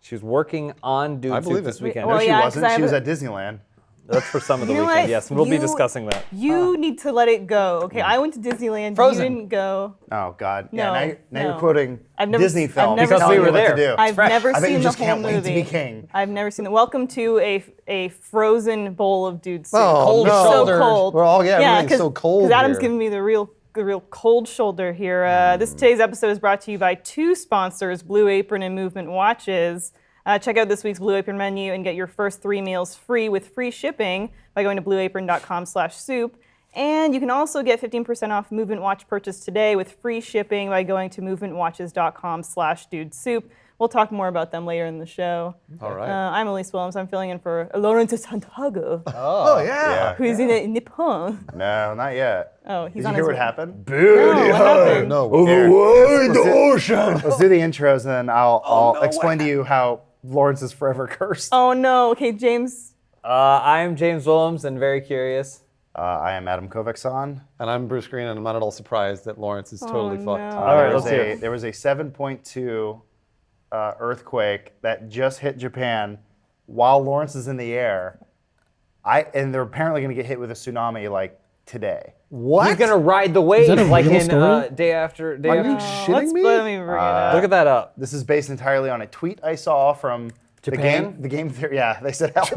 She was working on Dude Soup this weekend. Well, No, she yeah, 'cause wasn't. I She was have at Disneyland. That's for some of the You know weekend, what? yes. And we'll be You- discussing that. You need to let it go. Okay, I went to Disneyland. Frozen. You didn't go. Oh God. No, Yeah. Now you're no. quoting I've never Disney I've films. never Because we telling were you what there. to do. I've never I bet seen you the just whole can't movie. wait to be king. I've never seen it. Welcome to a frozen bowl of Dude Soup. Oh, Cold no. shoulder. So cold. We're all, everything's so cold Because Adam's here. giving me the real cold shoulder here. Today's episode is brought to you by two sponsors, Blue Apron and Movement Watches. Check out this week's Blue Apron menu and get your first 3 meals free with free shipping by going to blueapron.com/soup. And you can also get 15% off Movement Watch purchase today with free shipping by going to movementwatches.com/dudesoup. We'll talk more about them later in the show. All right. I'm Elyse Williams. I'm filling in for Lawrence Santiago, Oh, yeah. Yeah. who's in Nippon. No, not yet. Oh, he's Did on you hear his what way. happened? No, what happened? No. Here, Wide ocean. let's do the intros, and then I'll explain to you how Lawrence is forever cursed. Oh no. Okay, James. I'm James Willems and very curious. I am Adam Kovacs-on. And I'm Bruce Green, and I'm not at all surprised that Lawrence is totally fucked. no. All right, let's hear it. There was a 7.2 earthquake that just hit Japan while Lawrence is in the air. And they're apparently going to get hit with a tsunami like today. What? He's gonna ride the wave that a like real in story? day after day Are after. you shitting me? Let me bring it up. Look at that up. This is based entirely on a tweet I saw from Japan? The game theory. Yeah, they said help.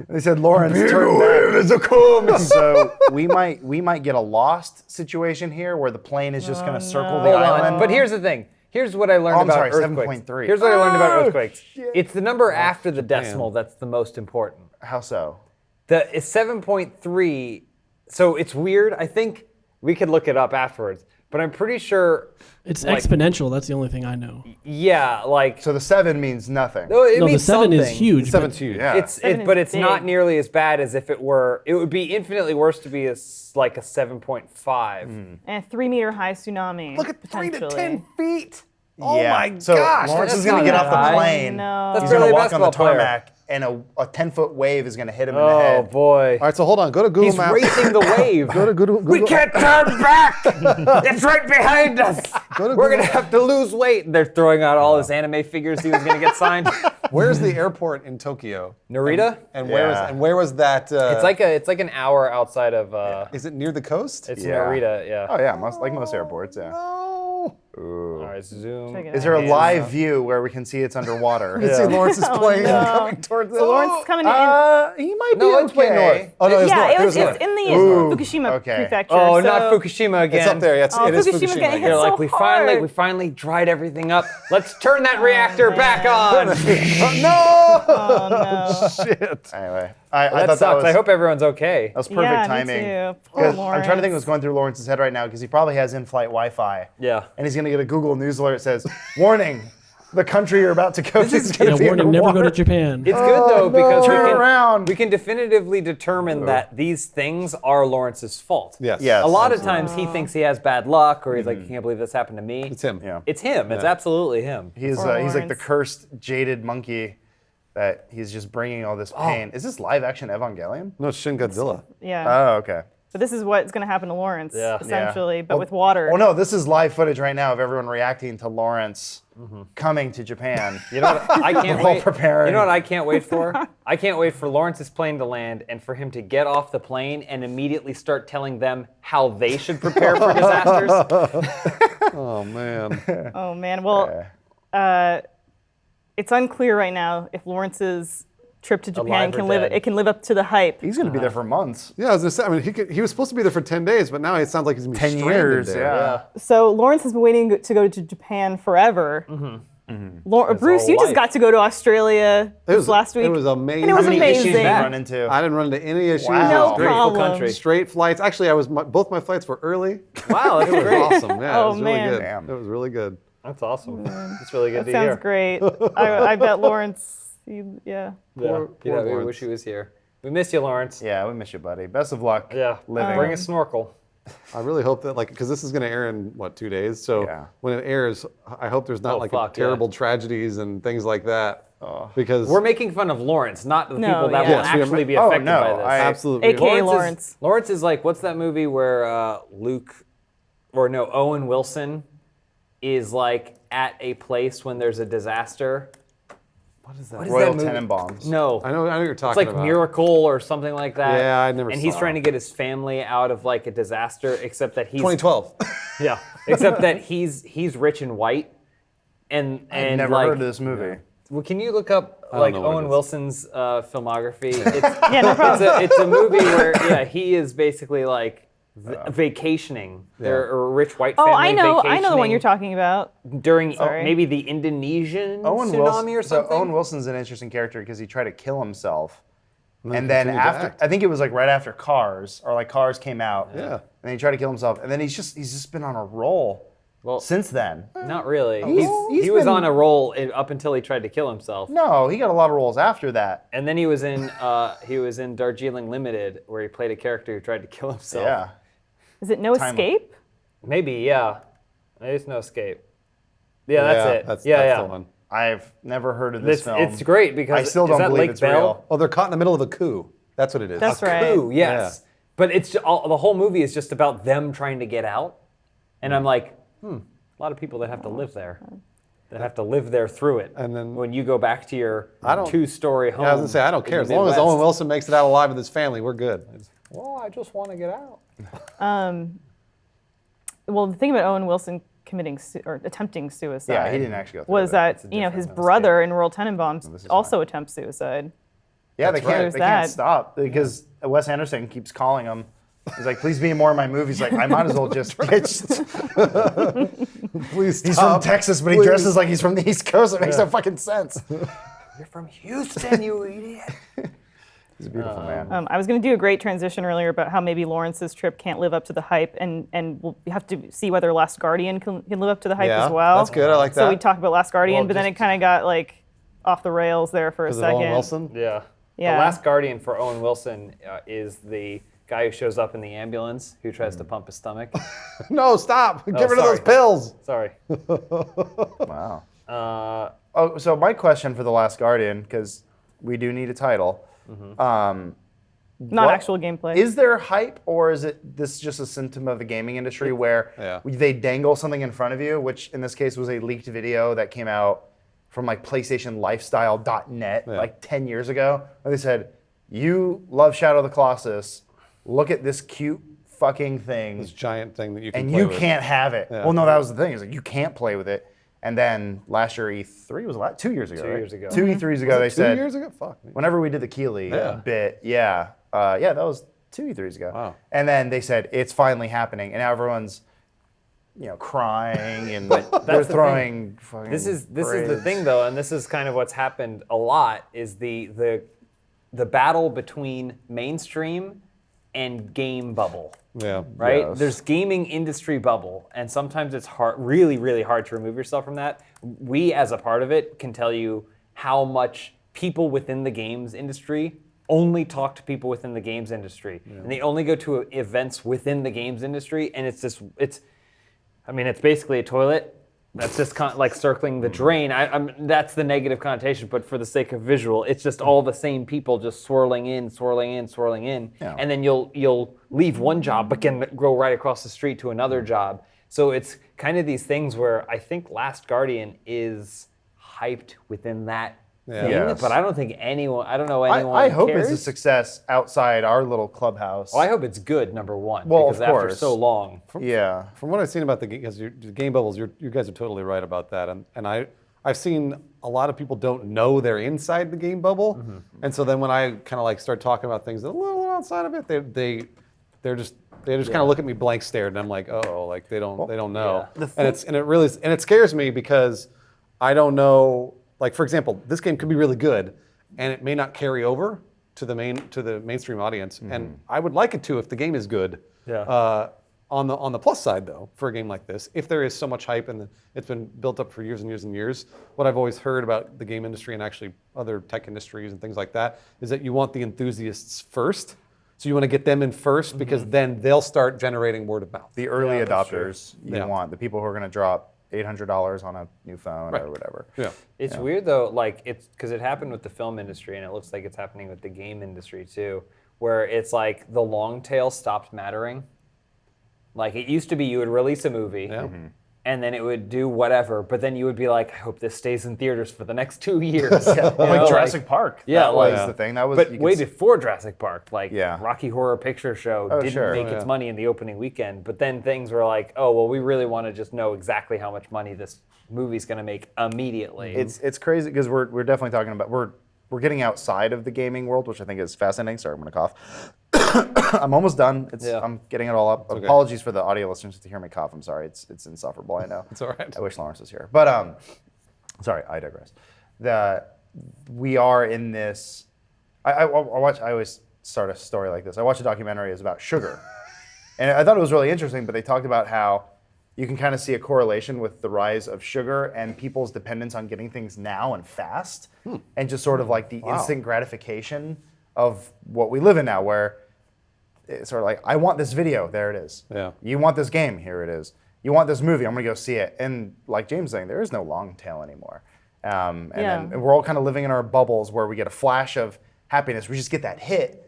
They said Lawrence turned back. So we might get a lost situation here where the plane is just going to circle the Hold island. on. But here's the thing. Here's what I learned Oh, I'm about sorry, earthquakes. 7.3. Here's what I learned about Oh, earthquakes. shit. It's the number after the decimal that's the most important. How so? It's 7.3. So it's weird. I think we could look it up afterwards. But I'm pretty sure. It's like, exponential. That's the only thing I know. Yeah, like. So the 7 means nothing. No, it No, the means 7 is something. huge. but- 7's huge. Yeah. Seven is But it's big. not nearly as bad as if it were. It would be infinitely worse to be like a 7.5. And a 3-meter high tsunami. Look at 3 to potentially. 10 feet. Oh yeah. my So gosh. Lawrence that's is going not to get that off the high. plane. No. That's He's going barely to a walk on the basketball player. tarmac, and a 10-foot wave is going to hit him in the Oh head. boy. All right, so hold on. Go to Google He's Maps. racing the wave. Go to Google. We can't turn back. It's right behind us. Go to We're Google. gonna have to lose weight. And they're throwing out all his anime figures he was gonna get signed. Where's the airport in Tokyo? Narita. And Yeah. where was that? It's like an hour outside of. Is it near the coast? It's Yeah. Narita. Yeah. Oh yeah, like most airports. Yeah. Oh. All right, zoom. Check it Is there a out. live view where we can see it's underwater? You can see Lawrence's plane no. coming towards us. So Lawrence is coming in. He might be No, it's way okay. north. Oh no, it's yeah, north. it was. north. It's in the Ooh, Fukushima okay. prefecture. Oh, so not Fukushima again. It's up there. Yeah, it is Fukushima's Fukushima. getting hit They're so like, we hard. finally dried everything up. Let's turn that reactor back on. No! Oh no. Shit. Anyway, I That thought that sucks. was, I hope everyone's okay. that was perfect Yeah, me timing. too. Poor 'Cause I'm trying to think Lawrence. what's going through Lawrence's head right now because he probably has in-flight Wi-Fi. Yeah. And he's going to get a Google News alert that says, "Warning: the country you're about to go to is going Yeah, to be warning, never go to underwater." Japan. It's good though because Turn around. we can definitively determine that these things are Lawrence's fault. Yes. Yes. A lot of times he thinks he has bad luck or he's like, I can't believe this happened to me. It's him. Yeah. It's him. It's absolutely him. He's Poor like the Lawrence. cursed, jaded monkey that he's just bringing all this pain. Is this live action Evangelion? No, it's Shin Godzilla. Yeah. Oh, okay. But this is what's going to happen to Lawrence, Yeah. essentially, but Oh, with water. Oh no, this is live footage right now of everyone reacting to Lawrence coming to Japan. You know what I can't all wait. preparing. You know what I can't wait for? I can't wait for Lawrence's plane to land and for him to get off the plane and immediately start telling them how they should prepare for disasters. Oh man. Oh man. Well, it's unclear right now if Lawrence's trip to Japan Alive or dead. can live up to the hype. He's going to be there for months. Yeah, I was gonna say. I mean, he was supposed to be there for 10 days, but now it sounds like he's gonna be 10 stranded years, there. yeah. So Lawrence has been waiting to go to Japan forever. Bruce, all you just life. got to go to Australia this last week. It was amazing. And it was How many issues did you amazing. run into? I didn't run into any issues. Wow. No It was great. problem. country. Straight flights. Actually, both my flights were early. Wow, that's It was great. awesome. Yeah, Oh, it was really man. good. Damn. It was really good. That's awesome. That's really good That to hear. sounds great. I bet Lawrence, yeah. Yeah. Poor We Lawrence. wish he was here. We miss you, Lawrence. Yeah, we miss you, buddy. Best of luck. Yeah. Living. Bring a snorkel. I really hope that, because this is going to air in, 2 days? So Yeah. when it airs, I hope there's not, fuck, yeah. terrible tragedies and things like that. Because We're making fun of Lawrence, not the No, people that yeah. will Yes, we are actually be Oh, affected no, by this. absolutely. AKA Lawrence. Lawrence is like, what's that movie where Owen Wilson is like at a place when there's a disaster What is that? What is Royal that movie? Tenenbaums. No. I know you're It's talking like about. Miracle or something like that. Yeah, I never And he's saw trying it. to get his family out of like a disaster, except that he's 2012. yeah, except that he's rich and white, and I've never like, heard of this movie. Well, can you look up don't like know what it Owen is. Wilson's filmography? It's, Yeah, no problem. it's a movie where he is basically like vacationing. They're a rich white family. Oh, I know the one vacationing you're talking about. during Sorry. maybe the Indonesian Owen tsunami Wilson, or something. So Owen Wilson's an interesting character because he tried to kill himself. And then continued to after, act. I think it was like right after Cars, or like Cars came out. Yeah. And he tried to kill himself. And then he's just been on a roll Well, since then. not really. He's He was been- on a roll up until he tried to kill himself. No, he got a lot of roles after that. And then he was in Darjeeling Limited, where he played a character who tried to kill himself. Yeah. Is it No Time- Escape? Maybe, yeah. There's no escape. Yeah, that's it. That's yeah. the one. I've never heard of this film. It's great because I still is don't that believe Lake it's Bell? real. Oh, they're caught in the middle of a coup. That's what it is. That's right. Ooh, yes. But it's the whole movie is just about them trying to get out, and I'm like, a lot of people that have to live there, that have to live there through it. And then- when you go back to your I don't- 2-story home, Yeah, I was gonna say I don't in care the as long as Midwest. Owen Wilson makes it out alive with his family, we're good. Well, I just want to get out. Well, the thing about Owen Wilson committing or attempting suicide Yeah, he didn't actually go through was with it. that his different brother in Royal Tenenbaums this is also attempts suicide. Yeah, they right. can't. There's They can't that. stop because Wes Anderson keeps calling him. He's like, "Please be in more of my movies." Like, I might as well just. Please He's stop. from Texas, but he Please. dresses like he's from the East Coast. It makes no fucking sense. You're from Houston, you idiot. He's a beautiful man. I was going to do a great transition earlier about how maybe Lawrence's trip can't live up to the hype, and we'll have to see whether Last Guardian can live up to the hype Yeah, as well. that's good. I like So we that. talked about Last Guardian, Well, but then it just- kind of got like off the rails there for a Because of second. Owen Wilson. Yeah. Yeah. The Last Guardian for Owen Wilson is the guy who shows up in the ambulance who tries to pump his stomach. No, stop. Get rid of sorry. those pills. Sorry. Wow. Uh, Oh, so my question for the Last Guardian, because we do need a title. Not What- actual gameplay. Is there hype, or is it this just a symptom of the gaming industry where Yeah. they dangle something in front of you, which in this case was a leaked video that came out from like PlayStationLifestyle.net Yeah. like 10 years ago, where they said, "You love Shadow of the Colossus. Look at this cute fucking thing, This giant thing that you can and play you with. can't have it." Yeah. Well, no, that was the thing. Is like you can't play with it. And then last year E3 was 2 years ago. 2 right? years ago. 2 E3s ago, they 2 said. years ago? Fuck. Whenever we did the Keeley Yeah. bit, yeah, that was 2 E3s ago. Wow. And then they said it's finally happening, and now everyone's, crying and they're the throwing. Fucking This is the parades. thing though, and this is kind of what's happened a lot is the battle between mainstream and game bubble. Yeah. Right? Yes. There's gaming industry bubble, and sometimes it's hard, really, really hard to remove yourself from that. We, as a part of it, can tell you how much people within the games industry only talk to people within the games industry, and they only go to events within the games industry, and it's basically a toilet. That's just like circling the drain. That's the negative connotation, but for the sake of visual, it's just all the same people just swirling in, Yeah. and then you'll leave one job, but can go right across the street to another job. So it's kind of these things where I think Last Guardian is hyped within that thing, Yes. but I don't think anyone. I don't know anyone. I hope cares. it's a success outside our little clubhouse. Well, I hope it's good. Number one, Well, because of after course. so long. Yeah. From what I've seen about the game bubbles, you guys are totally right about that. And I've seen a lot of people don't know they're inside the game bubble, Mm-hmm. and so then when I kind of like start talking about things a little outside of it, they just kind of look at me blank stared, and I'm like, oh, like they don't know. yeah. And it scares me because I don't know. Like for example, this game could be really good, and it may not carry over to the mainstream audience. And I would like it to if the game is good. Yeah. On the plus side, though, for a game like this, if there is so much hype and it's been built up for years and years and years, what I've always heard about the game industry and actually other tech industries and things like that is that you want the enthusiasts first. So you want to get them in first because then they'll start generating word of mouth. The early Yeah, that's true. adopters you Yeah. want, the people who are going to drop $800 on a new phone or Right. whatever. Yeah. It's weird though, like it's because it happened with the film industry, and it looks like it's happening with the game industry too, where it's like the long tail stopped mattering. Like it used to be, you would release a movie, Yeah. and then it would do whatever, but then you would be like, I hope this stays in theaters for the next 2 years. Like Jurassic Park. Yeah, that was like- the thing. That was. But you could way before Jurassic Park, like Yeah. Rocky Horror Picture Show Oh, didn't sure. make its money in the opening weekend, but then things were like, oh, well, we really want to just know exactly how much money this movie's going to make immediately. It's crazy because we're definitely talking about we're getting outside of the gaming world, which I think is fascinating. Sorry, I'm gonna cough. I'm almost done. I'm getting it all up. okay. Apologies for the audio listeners to hear me cough. I'm sorry. It's insufferable. I know. It's all right. I wish Lawrence was here, but sorry. I digress. We are in this. I watch. I always start a story like this. I watched a documentary. It's about sugar, and I thought it was really interesting. But they talked about how you can kind of see a correlation with the rise of sugar and people's dependence on getting things now and fast, and just sort of like the instant gratification of what we live in now, where it's sort of like, I want this video, there it is. Yeah. You want this game, here it is. You want this movie, I'm gonna go see it. And like James was saying, there is no long tail anymore. And we're all kind of living in our bubbles where we get a flash of happiness, we just get that hit,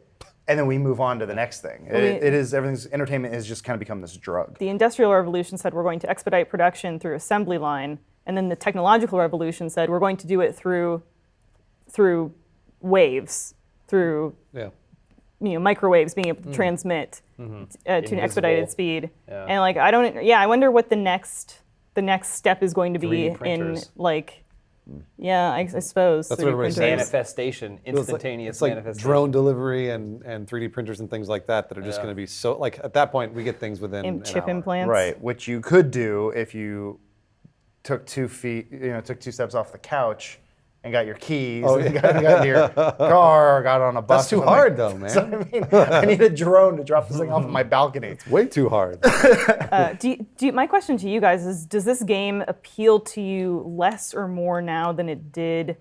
and then we move on to the next thing. Everything's entertainment has just kind of become this drug. The Industrial Revolution said we're going to expedite production through assembly line, and then the Technological Revolution said we're going to do it through waves, through microwaves being able to transmit to an expedited speed. Yeah. And like I wonder what the next step is going to be 3D in printers. like I suppose. That's 3D what everybody's printers. saying. Manifestation, instantaneous It's like manifestation. drone delivery and 3D printers and things like that are just Yeah. going to be so, like at that point we get things within an Chip hour. implants. Right, which you could do if you took 2 steps off the couch and got your keys, and got in your car, or got on a bus. That's too or something. hard though, man. So, I mean, I need a drone to drop this thing off of my balcony. Way too hard. My question to you guys is, does this game appeal to you less or more now than it did,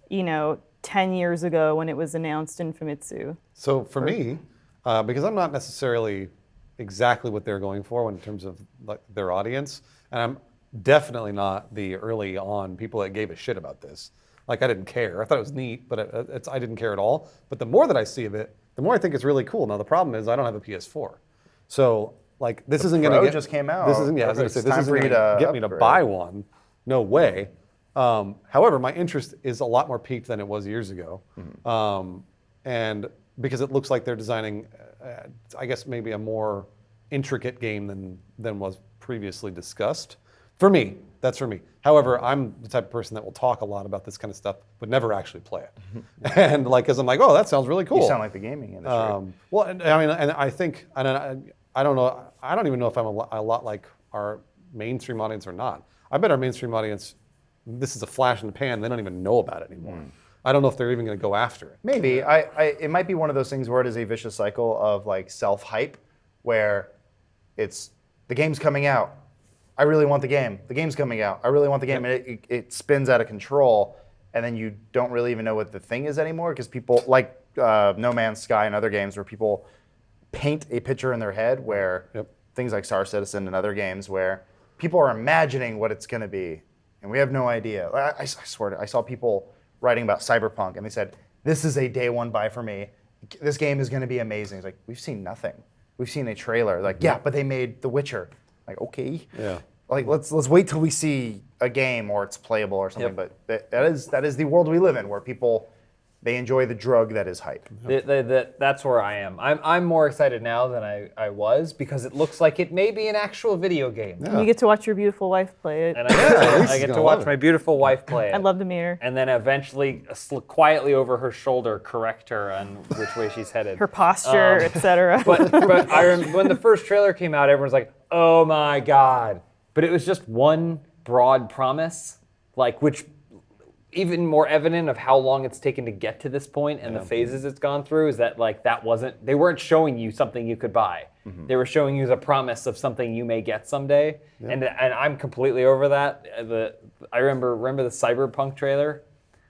10 years ago when it was announced in Famitsu? So for me, because I'm not necessarily exactly what they're going for in terms of like their audience, and I'm definitely not the early on people that gave a shit about this. Like I didn't care. I thought it was neat, but I didn't care at all. But the more that I see of it, the more I think it's really cool. Now the problem is I don't have a PS4, so like this isn't going to Pro get. just came out. This isn't. Yeah, I was going to say It's this time isn't for you going to to get me to upgrade. buy one. No way. However, my interest is a lot more piqued than it was years ago, and because it looks like they're designing, I guess maybe a more intricate game than was previously discussed. For me, that's for me. However, I'm the type of person that will talk a lot about this kind of stuff, but never actually play it. And like, because I'm like, oh, that sounds really cool. You sound like the gaming industry. Well, and I think, and I don't know, I don't even know if I'm a lot like our mainstream audience or not. I bet our mainstream audience, this is a flash in the pan, they don't even know about it anymore. I don't know if they're even going to go after it. Maybe. It might be one of those things where it is a vicious cycle of like self-hype, where it's the game's coming out. I really want the game. The game's coming out. I really want the game. And it spins out of control, and then you don't really even know what the thing is anymore, because people, like No Man's Sky and other games where people paint a picture in their head, where things like Star Citizen and other games where people are imagining what it's going to be, and we have no idea. I swear, I saw people writing about Cyberpunk, and they said, this is a day one buy for me. This game is going to be amazing. It's like, we've seen nothing. We've seen a trailer. Like, yeah, but they made The Witcher. Like, okay. Yeah. Like, let's wait till we see a game or it's playable or something. But that is the world we live in, where people, they enjoy the drug that is hype. That's where I am. I'm more excited now than I was, because it looks like it may be an actual video game. And you get to watch your beautiful wife play it. And I get gonna to love watch it. my beautiful wife play it. I'd love to meet her. And then eventually, quietly over her shoulder, correct her on which way she's headed. Her posture, etc. But when the first trailer came out, everyone's like, "Oh my god!" But it was just one broad promise, like, which even more evident of how long it's taken to get to this point and the phases it's gone through is that like they weren't showing you something you could buy. They were showing you the promise of something you may get someday. And I'm completely over that. I remember the Cyberpunk trailer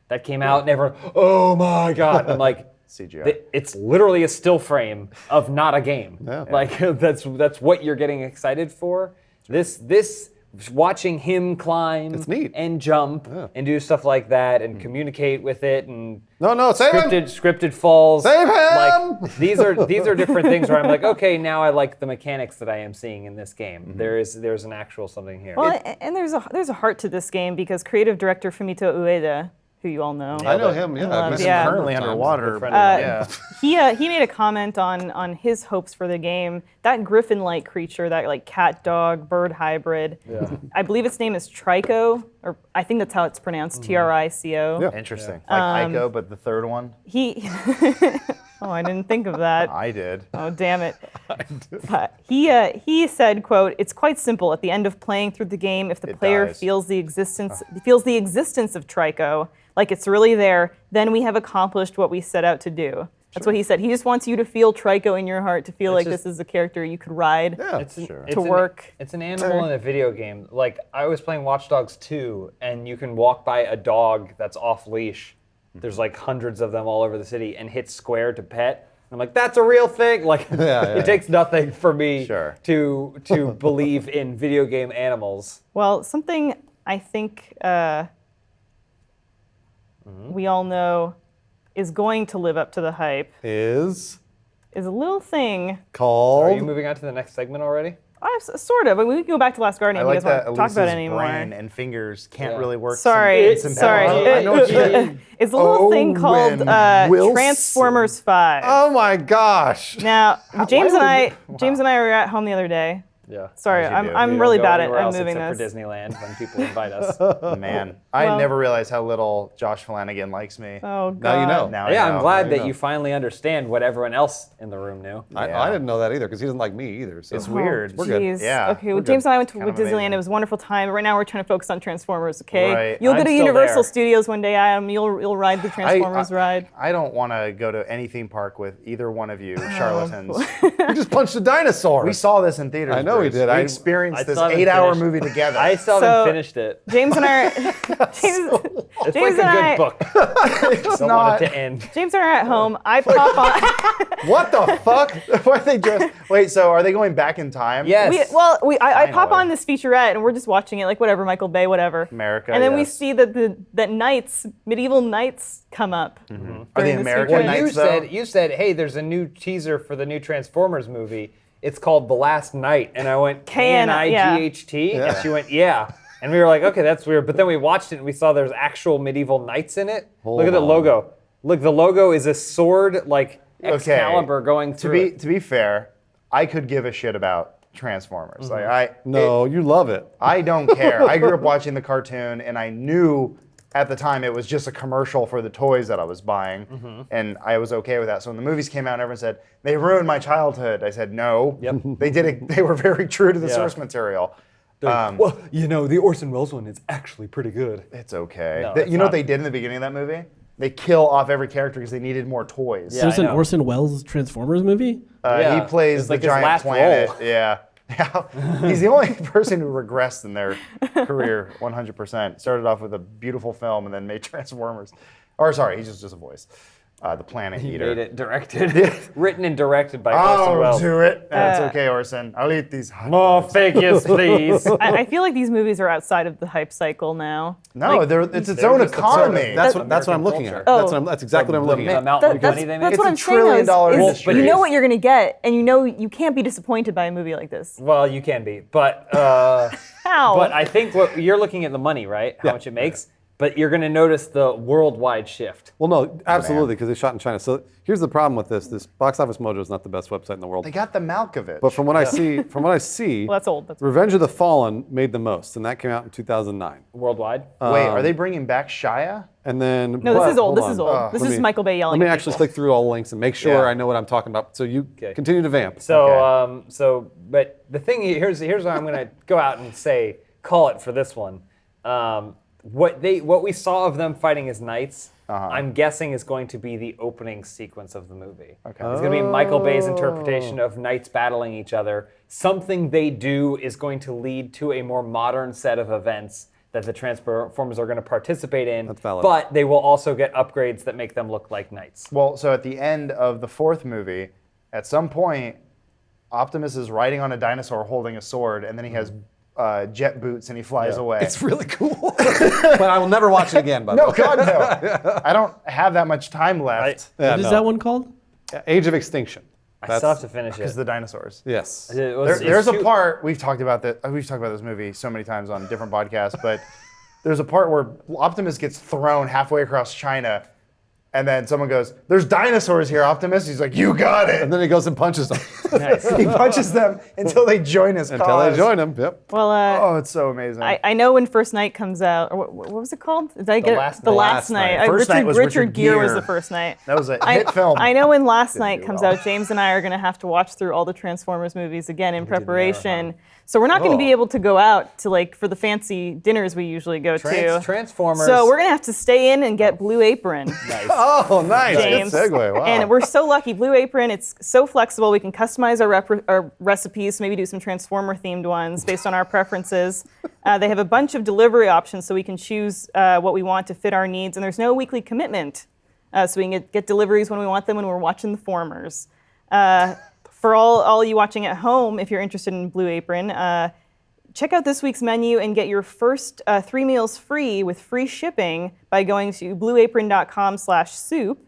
that came out and everyone, oh my god! I'm like, CGI. it's literally a still frame of not a game. Yeah. Like that's what you're getting excited for. This watching him climb It's neat. and jump and do stuff like that and communicate with it and No, save him! scripted falls. Save him! Like these are different things where I'm like, okay, now I like the mechanics that I am seeing in this game. There's an actual something here. Well, and there's a heart to this game because creative director Fumito Ueda, who you all know, I know him. Yeah, I've met him Yeah. Currently a number of underwater. friend But, of yeah. he made a comment on his hopes for the game. That griffin-like creature, that like cat dog bird hybrid. I believe its name is Trico, or I think that's how it's pronounced, Trico. Yeah. Interesting. Like Ico, but the third one? He. Oh, I didn't think of that. I did. Oh, damn it. He said, quote, "It's quite simple. At the end of playing through the game, if the It player dies. feels the existence of Trico, like it's really there, then we have accomplished what we set out to do." That's what he said. He just wants you to feel Trico in your heart, to feel like just- this is a character you could ride. Yeah. To work. It's an animal in a video game. Like I was playing Watch Dogs 2, and you can walk by a dog that's off leash. There's like hundreds of them all over the city, and hit square to pet. I'm like, that's a real thing. Like it takes nothing for me to believe in video game animals. Well, something I think we all know is going to live up to the hype Is is a little thing. Are you called. moving on to the next segment already? Sort of. I mean, we can go back to Last Guardian I if like you guys that want to talk about it Elise's anymore. brain and fingers can't Yeah. really work. Sorry, some sorry. I know what you mean. It's a little thing called Owen Wilson. Transformers 5. Oh my gosh! Now, James and I wow. were at home the other day. Yeah. Sorry, As you do. I'm We really don't go bad at anywhere else moving except this. for Disneyland when people invite us. Man, I Well- never realized how little Josh Flanagan likes me. Oh God. Now you know. Now I Yeah, know. I'm glad Now you that know. you finally understand what everyone else in the room knew. Yeah. I didn't know that either because he doesn't like me either. So It's weird. We're good. Jeez. Yeah, Okay. we're Well, James good. and I went to Kind of Disneyland. amazing. It was a wonderful time. Right now, we're trying to focus on Transformers. Okay. Right. You'll go I'm to still Universal there. Studios one day, Adam. You'll ride the Transformers ride. I don't want to go to any theme park with either one of you charlatans. We just punched a dinosaur. We saw this in theaters. I know we Bruce. did. We I experienced I this still haven't 8-hour finished. movie together. I still So- haven't finished it. James and I. James, It's James like and a I. good book. it's Don't want it to end. James and I are at home. I pop on. What the fuck? Why are they just? Wait, so are they going back in time? Yes. I pop Finally. on this featurette and we're just watching it, like whatever, Michael Bay, whatever. America, And then we yes. see that knights, medieval knights, come up. Are they during this American featurette. Well, Knights, though? you said, hey, there's a new teaser for the new Transformers movie. It's called The Last Night. And I went, K-N-I-G-H-T? Yeah. And she went, yeah. And we were like, okay, that's weird. But then we watched it and we saw there's actual medieval knights in it. Look at the on. logo. Look, the logo is a sword, like Excalibur going To through be to be fair, I could give a shit about Transformers. Like No, you love it. I don't care. I grew up watching the cartoon, and I knew at the time it was just a commercial for the toys that I was buying, and I was okay with that. So when the movies came out, and everyone said they ruined my childhood. I said no. Yep. They did it. They were very true to the Yeah. source material. well, you know, the Orson Welles one is actually pretty good. It's okay. No, You it's know not. what they did in the beginning of that movie? They kill off every character because they needed more toys. Yeah. There's I an know. Orson Welles Transformers movie? Yeah. He plays It's the like his giant last planet. role. Yeah. Yeah. He's the only person who regressed in their career 100%. Started off with a beautiful film and then made Transformers. Or sorry, he's just a voice. The Planet He Eater. made it directed, written and directed by Orson I'll Welles. do it. That's okay, Orson. I'll eat these. More figures, please. I feel like these movies are outside of the hype cycle now. No, Like, it's its they're own just economy. That's what I'm American looking culture. at. Oh. That's exactly what I'm looking The at. amount That- of that's money they that's make. what It's I'm a saying. $1 trillion is industry. you know what you're gonna get, and you know you can't be disappointed by a movie like this. Well, you can be, but How? but I think what you're looking at the money, right? How much it makes. But you're going to notice the worldwide shift. Well, no, absolutely, because they shot in China. So here's the problem with this: Box Office Mojo is not the best website in the world. They got the Malkovich. But from what I see, Well, that's old. That's Revenge of the Fallen made the most, and that came out in 2009. Worldwide. Wait, are they bringing back Shia? And then no, this is old. hold This is on. old. This Let is me- Michael Bay Let yelling. me at actually people. click through all the links and make sure Yeah. I know what I'm talking about. So you Okay. continue to vamp. So, but the thing here's what I'm going to go out and say, call it for this one. What we saw of them fighting as knights, I'm guessing is going to be the opening sequence of the movie. Okay. It's going to be Michael Bay's interpretation of knights battling each other. Something they do is going to lead to a more modern set of events that the Transformers are going to participate in. That's valid. But they will also get upgrades that make them look like knights. Well, so at the end of the fourth movie, at some point, Optimus is riding on a dinosaur holding a sword, and then he has jet boots and he flies away. It's really cool. But I will never watch it again, by the No, way. God, no. I don't have that much time left. Yeah, What is no. that one called? Age of Extinction. I still have to finish Because it. the dinosaurs. Yes. There's a part we've talked about this movie so many times on different podcasts, but there's a part where Optimus gets thrown halfway across China, and then someone goes, "There's dinosaurs here, Optimus." He's like, "You got it." And then he goes and punches them. Nice. He punches them until they join his Until cause. they join him. Yep. Well, Oh, it's so amazing. I know when First Night comes out, or what was it called? Did I get it? Last The Night. Last Last Night. Night. First Night was Richard Gere was Gere. the First night. That was a hit film. I know when Last Night do comes well. out, James and I are going to have to watch through all the Transformers movies again in preparation. So we're not going to be Oh. able to go out to for the fancy dinners we usually go to. Transformers. So we're going to have to stay in and get Blue Apron. Nice. Oh, nice. James. Good segue. Wow. And we're so lucky. Blue Apron, it's so flexible. We can customize our recipes, maybe do some Transformer-themed ones based on our preferences. They have a bunch of delivery options, so we can choose what we want to fit our needs. And there's no weekly commitment, so we can get deliveries when we want them when we're watching the Formers. For all you watching at home, if you're interested in Blue Apron, check out this week's menu and get your first 3 meals free with free shipping by going to blueapron.com/soup.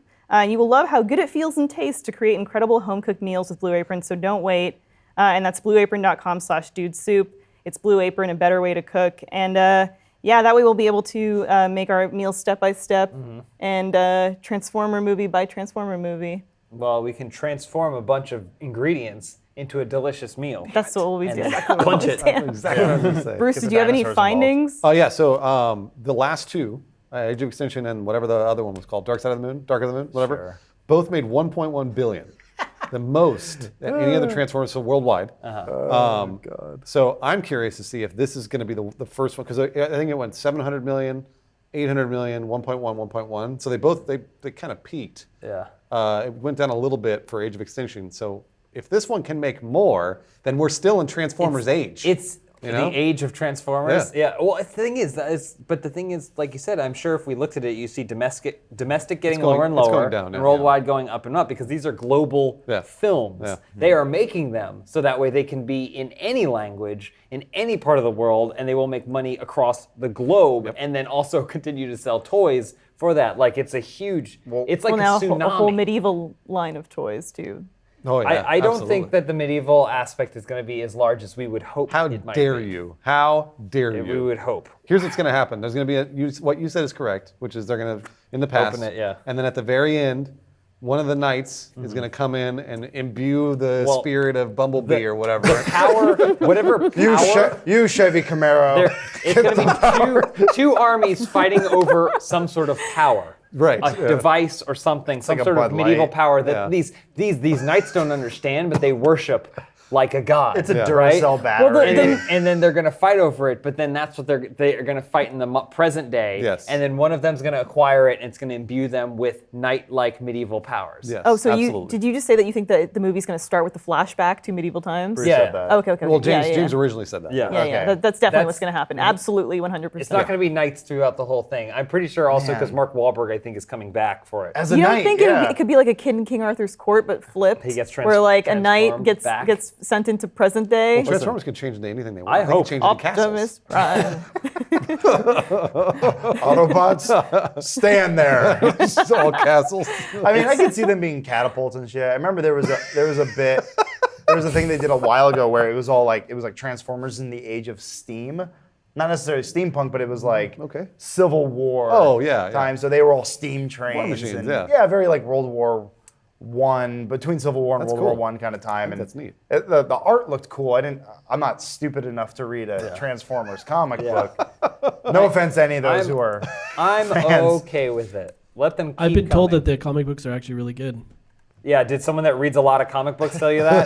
You will love how good it feels and tastes to create incredible home-cooked meals with Blue Apron, so don't wait. And that's blueapron.com/dudesoup. It's Blue Apron, a better way to cook. And that way we'll be able to make our meals step by step and Transformer movie by Transformer movie. Well, we can transform a bunch of ingredients into a delicious meal. That's what we'll be doing. Punch it. Exactly what I was gonna say. Bruce, Get did the you have any dinosaurs involved. findings? Oh yeah, so the last two, Age of Extinction and whatever the other one was called, Dark Side of the Moon, Dark of the Moon, whatever, Sure. both made 1.1 billion, the most that any other Transformers so worldwide. God. So I'm curious to see if this is going to be the first one, because I think it went 700 million, 800 million, 1.1, 1.1. So they kind of peaked. Yeah. It went down a little bit for Age of Extinction. So if this one can make more, then we're still in Transformers age. It's You know? the age of Transformers. Yeah. Well, the thing is, like you said, I'm sure if we looked at it, you see domestic getting going- lower and it's lower, going down, and yeah, worldwide going up and up, because these are global Yeah. films. Yeah. They are making them so that way they can be in any language, in any part of the world, and they will make money across the globe, and then also continue to sell toys for that. Like it's a huge. It's like Now a tsunami. a whole medieval line of toys too. Oh, yeah, I don't absolutely. think that the medieval aspect is going to be as large as we would hope. How it might dare be. you? How dare you? We would hope. Here's what's going to happen. There's going to be what you said is correct, which is they're going to in the past, Open it, yeah. and then at the very end, one of the knights is going to come in and imbue the Well, spirit of Bumblebee or whatever. Power, whatever power. You Chevy Camaro. It's going to be two armies fighting over some sort of power. Right, A yeah. device or something, some like a sort of Bud medieval Light. power that these knights don't understand, but they worship like a god. It's a right? Duracell battery. And then they're going to fight over it, but then that's what they're going to fight in the present day. Yes. And then one of them's going to acquire it, and it's going to imbue them with knight-like medieval powers. Yes, Oh, so absolutely. did you just say that you think that the movie's going to start with the flashback to medieval times? Bruce Yeah. said that. Okay. Well, James yeah. James originally said that. Yeah. Yeah, Okay. that's definitely That's- what's going to happen. Absolutely, 100%. It's not going to be knights throughout the whole thing. I'm pretty sure also because Man. Mark Wahlberg, I think, is coming back for it. As a You don't knight, think yeah. it could be like a kid in King Arthur's court, but flipped? He gets where like a knight transformed back? gets sent into present day. Well, Transformers can change into anything they want. I They hope. can change into Optimus castles. Prime. Autobots, stand there. It's all castles. I mean, I could see them being catapults and shit. I remember there was a bit, there was a thing they did a while ago where it was like Transformers in the age of steam. Not necessarily steampunk, but it was like Okay. Civil War Oh, yeah. time. So they were all steam trains. machines, and, yeah. very like World War I, between Civil War and That's World cool. War I kind of time. And that's neat. The art looked cool. I'm not stupid enough to read a Transformers comic book. No offense to any of those I'm- who are. I'm fans. okay with it. Let them keep I've been told coming. that the comic books are actually really good. Yeah, did someone that reads a lot of comic books tell you that?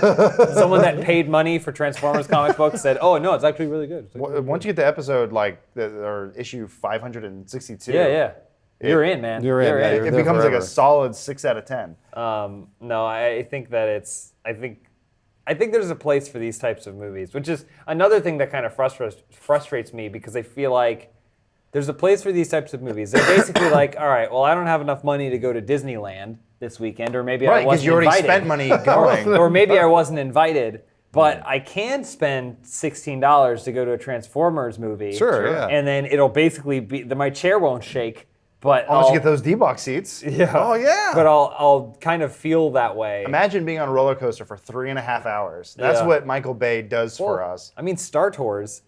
Someone that paid money for Transformers comic books said, "Oh no, it's actually really good." It's like, Once you get to episode or issue 562. yeah. You're in, man. You're in, yeah, It you're there becomes like forever. a solid 6 out of 10. No, I think that I think there's a place for these types of movies, which is another thing that kind of frustrates me because I feel like there's a place for these types of movies. They're basically like, all right, well, I don't have enough money to go to Disneyland this weekend, or maybe I Right, wasn't because you already invited. spent money going. or maybe I wasn't invited. But I can spend $16 to go to a Transformers movie. Sure, yeah. And then it'll basically be my chair won't shake, but Unless you get those D-box seats. Yeah. Oh, yeah. But I'll kind of feel that way. Imagine being on a roller coaster for 3.5 hours. That's Yeah. what Michael Bay does for Well, us. I mean, Star Tours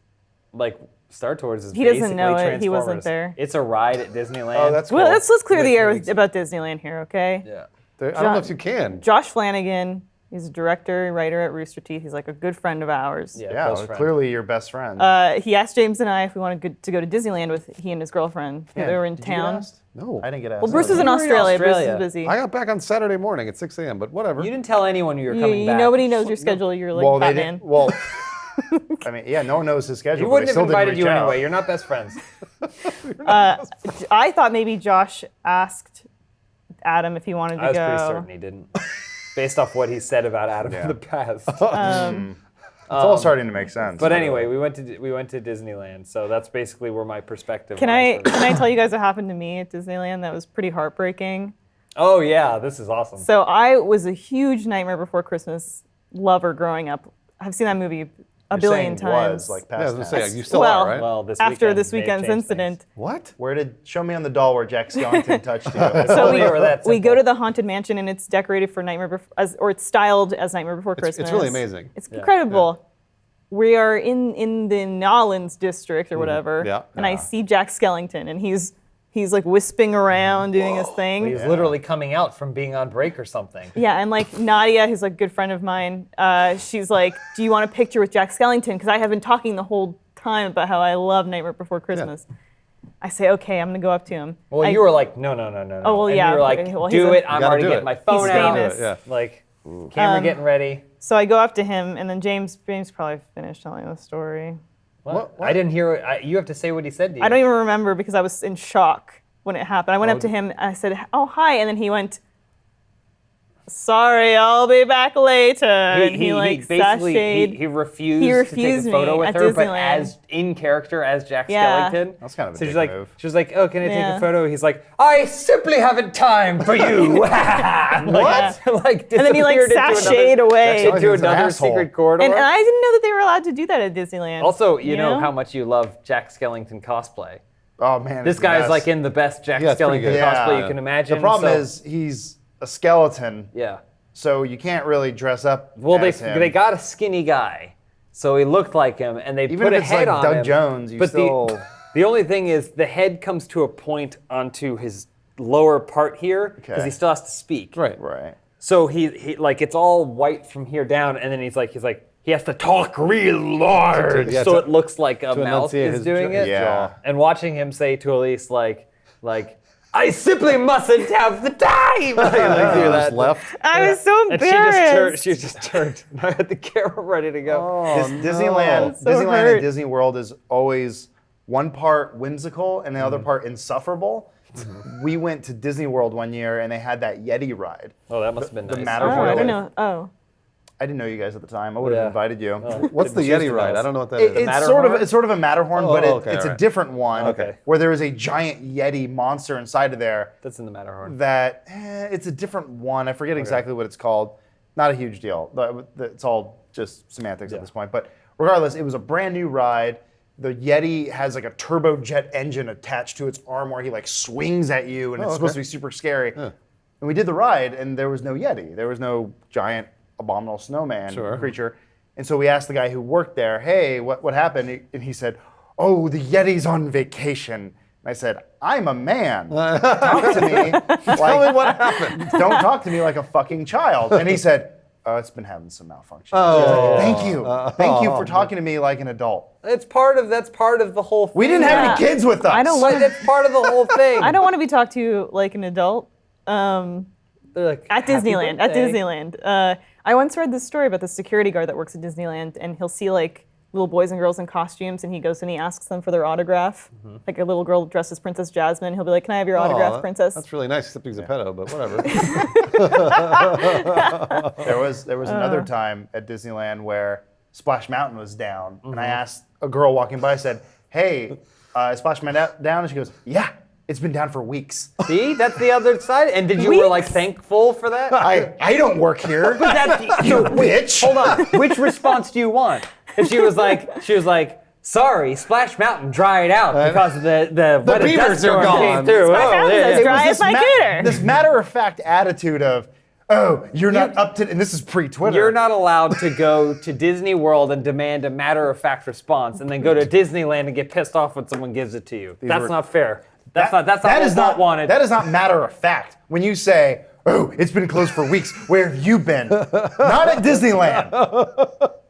is He doesn't basically know it. He wasn't Transformers. there. It's a ride at Disneyland. Oh, that's cool. Well, let's clear the air Makes about Disneyland here, okay? yeah. I don't know if you can. Josh Flanagan, he's a director, writer at Rooster Teeth. He's like a good friend of ours. Yeah, Yeah, close well, friend. clearly your best friend. He asked James and I if we wanted to go to Disneyland with he and his girlfriend. Yeah, They were in did you get town. asked? No. I didn't get asked. Well, Bruce is in You were in Australia. Bruce Australia. is busy. I got back on Saturday morning at 6 a.m., but whatever. You didn't tell anyone you were coming back. Nobody knows your schedule. You're like Well, they Batman. didn't. Well, I mean, yeah, no one knows his schedule. He but wouldn't they have still didn't invited reach you out. anyway. You're not best friends. I thought maybe Josh asked Adam if he wanted to I was go. pretty certain he didn't, based off what he said about Adam in the past. It's all starting to make sense. But anyway, we went to Disneyland, so that's basically where my perspective. Can lies for I tell you guys what happened to me at Disneyland? That was pretty heartbreaking. Oh yeah, this is awesome. So I was a huge Nightmare Before Christmas lover growing up. I've seen that movie a You're billion saying times. was like Yeah, I was past going to tense. say, you still Well, are, right? Well, this After weekend this may have weekend's changed incident. things. What? Show me on the doll where Jack Skellington touched you? So Only over that we simple. go to the Haunted Mansion and it's decorated for Nightmare Before, or it's styled as Nightmare Before Christmas. It's really amazing. It's incredible. We are in the Nolans district or whatever, Yeah. and I see Jack Skellington, and he's like wisping around doing his thing. He's literally coming out from being on break or something. Yeah, and like Nadia, who's like a good friend of mine, she's like, "Do you want a picture with Jack Skellington?" Because I have been talking the whole time about how I love Nightmare Before Christmas. I say, "Okay, I'm gonna go up to him." Well, you were like, no. Oh, well, and yeah, you were like, well, he's do a- it. I'm gotta already do getting it. my phone He's out. famous. Yeah. Like, camera getting ready. So I go up to him, and then James probably finished telling the story. What? I didn't hear. You have to say what he said to you. I don't even remember because I was in shock when it happened. I went up to him and I said, "Oh, hi," and then he went, "Sorry, I'll be back later." And he like basically sashayed. he refused, He to refused take a photo me with at her, but Disneyland. as in character as Jack Yeah. Skellington. That's kind of a so dick she's like, move. she was like, "Oh, can I take Yeah. a photo?" He's like, "I simply haven't time for you." What? Like And then he like disappeared into sashayed another, away. Jack into Skellington's an another asshole. secret corridor. And I didn't know that they were allowed to do that at Disneyland. Also, you know how much you love Jack Skellington cosplay. Oh man, This it's the guy's best. like in the best Jack Yeah, it's pretty Skellington good. cosplay Yeah. you can imagine. The problem so- is he's a skeleton, yeah. so you can't really dress up. Well, as him. they got a skinny guy, so he looked like him, and they Even put if a it's head like on Doug him. Jones, you but still. the only thing is the head comes to a point onto his lower part here because Okay. he still has to speak. Right. Right. So he like it's all white from here down, and then he's like he has to talk real large, Yeah, so to- it looks like a mouth enunciate is his doing jaw. it. Yeah. And watching him say to Elyse like I simply mustn't have the time. like, do that. Just left. I was so And embarrassed. she just turned. And I had the camera ready to go. Oh, Disneyland, So Disneyland hurt. and Disney World is always one part whimsical and the Mm-hmm. other part insufferable. We went to Disney World one year and they had that Yeti ride. Oh, that must have been The nice. Matterhorn. Oh, I Really? didn't know. Oh. I didn't know you guys at the time. I would have Yeah. invited you. What's the Didn't choose Yeti to ride? tell us. I don't know what that It- is. it's sort of a Matterhorn, Oh, but okay, it's a alright. different one. Okay. Where there is a giant Yeti monster inside of there. That's in the Matterhorn. That it's a different one. I forget exactly what it's called. Not a huge deal. It's all just semantics at this point. But regardless, it was a brand new ride. The Yeti has like a turbojet engine attached to its arm where he like swings at you, and it's supposed to be super scary. And we did the ride, and there was no Yeti. There was no giant abominable snowman creature. And so we asked the guy who worked there, "Hey, what happened?" And he said, "Oh, the Yeti's on vacation." And I said, "I'm a man. Talk to me like, Tell me what happened. don't talk to me like a fucking child." And he said, "It's been having some malfunction." Oh. Thank you for talking to me like an adult. That's part of the whole thing. We didn't have Yeah. any kids with us. I don't But want. that's part of the whole thing. I don't want to be talked to like an adult. They're like, At "Happy Disneyland. At birthday." Disneyland. I once read this story about the security guard that works at Disneyland, and he'll see like little boys and girls in costumes, and he goes and he asks them for their autograph. Like a little girl dressed as Princess Jasmine, he'll be like, "Can I have your autograph, Aw, Princess?" That's really nice, except he's a pedo, but whatever. There was another time at Disneyland where Splash Mountain was down, and I asked a girl walking by, I said, "Hey, is Splash Mountain down?" And she goes, "Yeah." It's been down for weeks. See, that's the other side. And did you were like thankful for that? I don't work here. But that's You bitch. Hold on. Which response do you want? If she was like, sorry, Splash Mountain dried out because of the wettest beavers dust storm are gone. came through. Splash Mountain's as dry as my cooter. This matter-of-fact attitude of, oh, you're not up to, and this is pre-Twitter. You're not allowed to go to Disney World and demand a matter-of-fact response, and then go to Disneyland and get pissed off when someone gies it to you. That's not fair. That's not what wanted. That is not matter of fact. When you say, oh, it's been closed for weeks, where have you been? Not at Disneyland.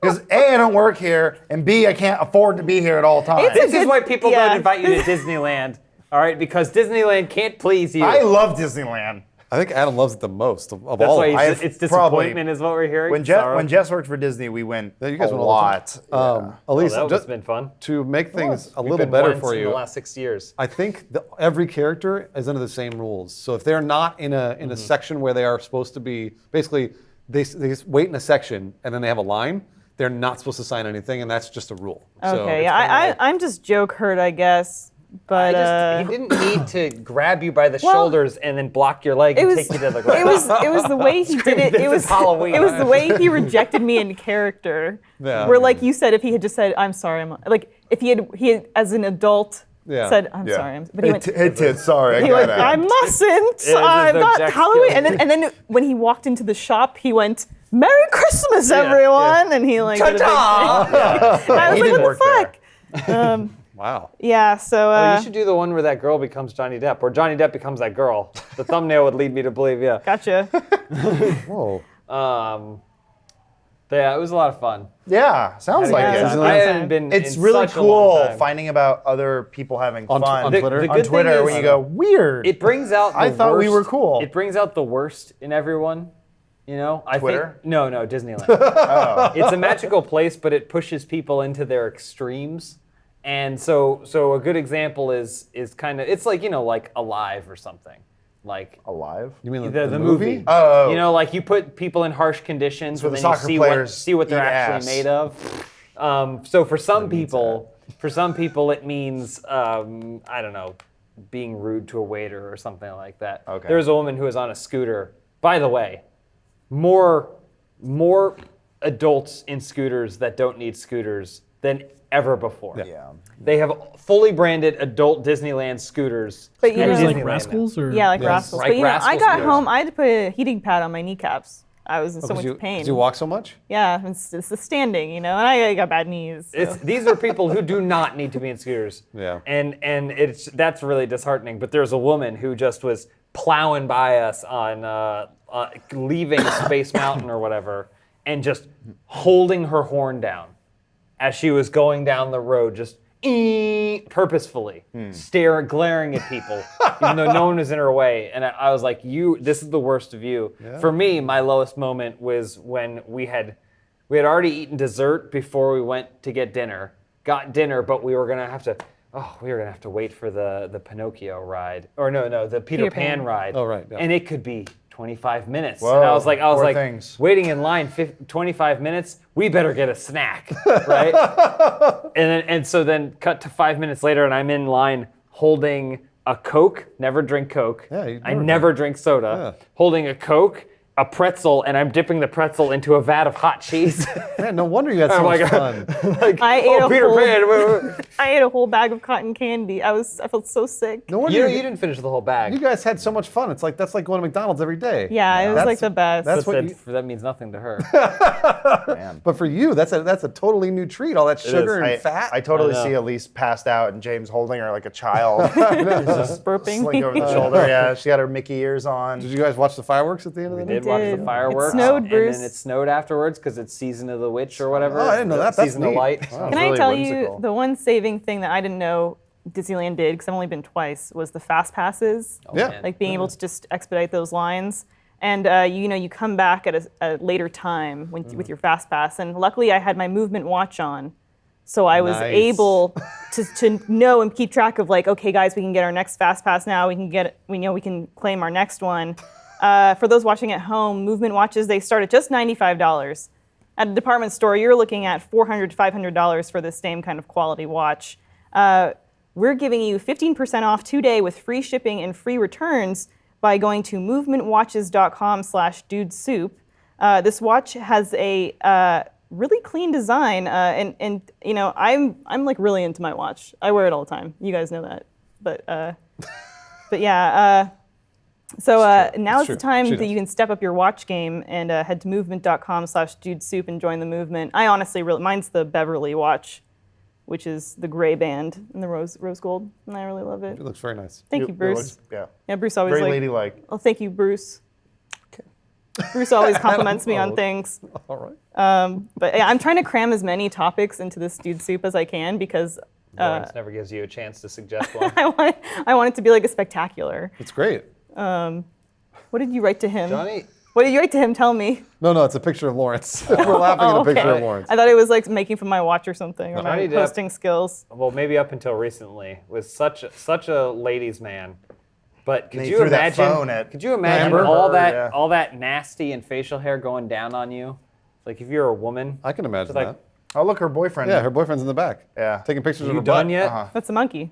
Because A, I don't work here, and B, I can't afford to be here at all times. This is why people don't invite you to Disneyland, all right? Because Disneyland can't please you. I love Disneyland. I think Adam loves it the most of That's all why of us. it's disappointment is what we're hearing. When Sorrow. Jess worked for Disney, we went Yeah, you guys a went all the time. lot. Elyse, that just has been fun. to make things a We've little been better once for in you, the last 6 years. I think every character is under the same rules. So if they're not in a section where they are supposed to be, basically they just wait in a section and then they have a line, they're not supposed to sign anything, and that's just a rule. So Okay, it's yeah, I'm just joke hurt, I guess. But He didn't need to grab you by the shoulders and then block your leg and take you to the ground. it was the way he did it. "This It is was Halloween." It was the way he rejected me in character. Yeah. Where like you said, if he had just said, "I'm sorry," like if he had as an adult Yeah. said, "I'm sorry," but he went. Hey, Tid, sorry, He I went, gotta. I mustn't. there's I've no got Jack Halloween. Skellington. And then when he walked into the shop, he went, "Merry Christmas, everyone!" And he like. did a big Ta-ta! thing. I was he like, didn't "What the work fuck?" wow. Yeah. So. You should do the one where that girl becomes Johnny Depp, or Johnny Depp becomes that girl. The thumbnail would lead me to believe, yeah. Gotcha. Whoa. Yeah, it was a lot of fun. Yeah, sounds like Yeah. it. I hadn't been. It's in really such a long cool time. finding about other people having On fun Twitter? The on good thing Twitter, is- when you go weird. It brings out. I the thought we worst- were cool. It brings out the worst in everyone. You know, I Twitter? think no, Disneyland. It's a magical place, but it pushes people into their extremes. And so a good example is kind of it's like like Alive or something, like Alive. You mean the movie. Oh. You know, like you put people in harsh conditions So and the then you soccer see players see what they're eat actually ass. made of. So for some people, it means I don't know, being rude to a waiter or something like that. Okay. There was a woman who was on a scooter. By the way, more adults in scooters that don't need scooters than ever before. Yeah. They have fully branded adult Disneyland scooters. But you It was know, like Disneyland Rascals or yeah, like Yes. rascals. Like But I rascals, got yeah. home. I had to put a heating pad on my kneecaps. I was in so much pain. Because you walk so much? Yeah, it's the standing, and I got bad knees. So. These are people who do not need to be in scooters. Yeah. And that's really disheartening. But there's a woman who just was plowing by us on leaving Space Mountain or whatever, and just holding her horn down as she was going down the road, just purposefully glaring at people, even though no one was in her way. And I was like, this is the worst of you. Yeah. For me, my lowest moment was when we had already eaten dessert before we went to get dinner. Got dinner, but we were gonna have to wait for the Pinocchio ride, or no, the Peter Pan ride. Oh, right, yeah. And it could be 25 minutes. Whoa, and I was poor like, things. waiting in line 25 minutes. We better get a snack, right? and so then cut to 5 minutes later, and I'm in line holding a Coke. Never drink Coke. Yeah, you I never never drink soda. Yeah. Holding a Coke, a pretzel, and I'm dipping the pretzel into a vat of hot cheese. Man, no wonder you had so much fun. I ate a Peter whole, Pan. I ate a whole bag of cotton candy. I felt so sick. No wonder You you didn't finish the whole bag. you guys had so much fun. It's like that's like going to McDonald's every day. Yeah, it was That's- like the best. that's what that means nothing to her. Man. But for you, that's a totally new treat. All that sugar and fat. I totally I know. see Elyse passed out and James holding her like a child. just burping. Sling over the shoulder. Yeah, she had her Mickey ears on. Did you guys watch the fireworks at the end of the We day? did watch did. the It fireworks. snowed, and Bruce. then it snowed afterwards because it's Season of the Witch or whatever. Oh, I didn't know that. That's Season of neat. Light. Wow. Can I really tell whimsical. you the one saving thing that I didn't know Disneyland did, because I've only been twice, was the fast passes. Yeah. man. Like being able to just expedite those lines. And you come back at a later time with your fast pass. And luckily I had my movement watch on. So I was Nice. able to know and keep track of like, okay guys, we can get our next fast pass now. We can claim our next one. For those watching at home, movement watches, they start at just $95. At a department store, you're looking at $400 to $500 for the same kind of quality watch. we're giving you 15% off today with free shipping and free returns by going to movementwatches.com/dudesoup. This watch has a really clean design, and you know, I'm like really into my watch. I wear it all the time. You guys know that, but yeah. So now is the time that you can step up your watch game and head to movement.com/dudesoup and join the movement. I honestly mine's the Beverly watch, which is the gray band and the rose gold, and I really love it. It looks very nice. Thank you, Bruce. Yeah. Yeah, Bruce always Very like. ladylike. Oh, thank you, Bruce. Okay. Bruce always compliments me on things. All right. But yeah, I'm trying to cram as many topics into this dude soup as I can because Lawrence never gives you a chance to suggest one. I want it to be like a spectacular. It's great. What did you write to him? Johnny, What did you write to him? Tell me. No, it's a picture of Lawrence. We're laughing at a picture of Lawrence. I thought it was like making fun of my watch or something, or my Johnny Depp- posting skills. well, maybe up until recently, was such a ladies' man. But could And he you threw that imagine? phone at Could you imagine Amber all Heard, that yeah. all that nasty and facial hair going down on you? Like if you're a woman. I can imagine like, that. Oh, look, her boyfriend. Yeah, her boyfriend's in the back. Yeah. Taking pictures of You her done butt. yet? Uh-huh. That's a monkey.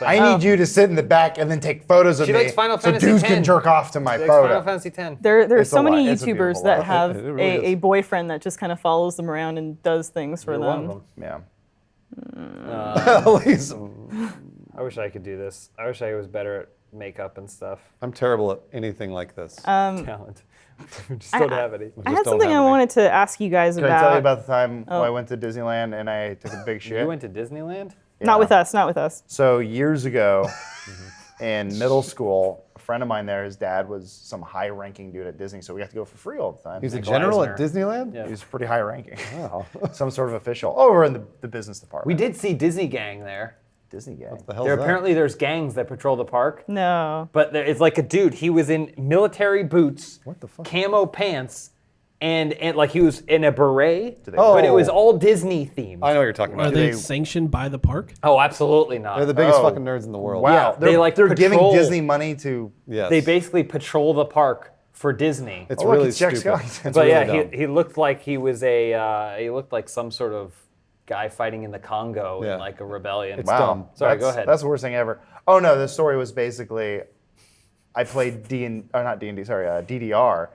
I need you to sit in the back and then take photos of She me likes Final so Fantasy dudes X. can jerk off to my Like photo. Final Fantasy X. There's It's so a many lot. It's a YouTubers beautiful that life. have It really is. a boyfriend that just kind of follows them around and does things for You're them. one of them. Yeah. Elyse. I wish I could do this. I wish I was better at makeup and stuff. I'm terrible at anything like this. Talent. Just don't have any. I Just had don't something have I any. wanted to ask you guys Can about. I tell you about the time when I went to Disneyland and I took a big shit? You went to Disneyland? Not with us. Not with us. So years ago, in middle school, a friend of mine there, his dad was some high-ranking dude at Disney, so we got to go for free all the time. He's a Nick general at Eisner. Disneyland? Yeah. He was pretty high-ranking. Wow. Some sort of official. Over in the business department. We did see Disney Gang there. Disney gang. What the hell's that? Apparently there's gangs that patrol the park. No. But it's like a dude. He was in military boots, What the fuck? camo pants, and like he was in a beret. Oh. But it was all Disney themed. I know what you're talking Are about. they they- sanctioned by the park? Oh, absolutely not. They're the biggest Oh. fucking nerds in the world. Wow. Yeah, they, like, they're giving patrol- Disney money to. Yes. They basically patrol the park for Disney. It's Oh, look, really it's Jack stupid. Skellington. It's But really yeah, dumb. he looked like he was he looked like some sort of guy fighting in the Congo Yeah. in like a rebellion. It's Wow. dumb. Sorry, That's- go ahead. That's the worst thing ever. Oh no, the story was basically, I played DDR,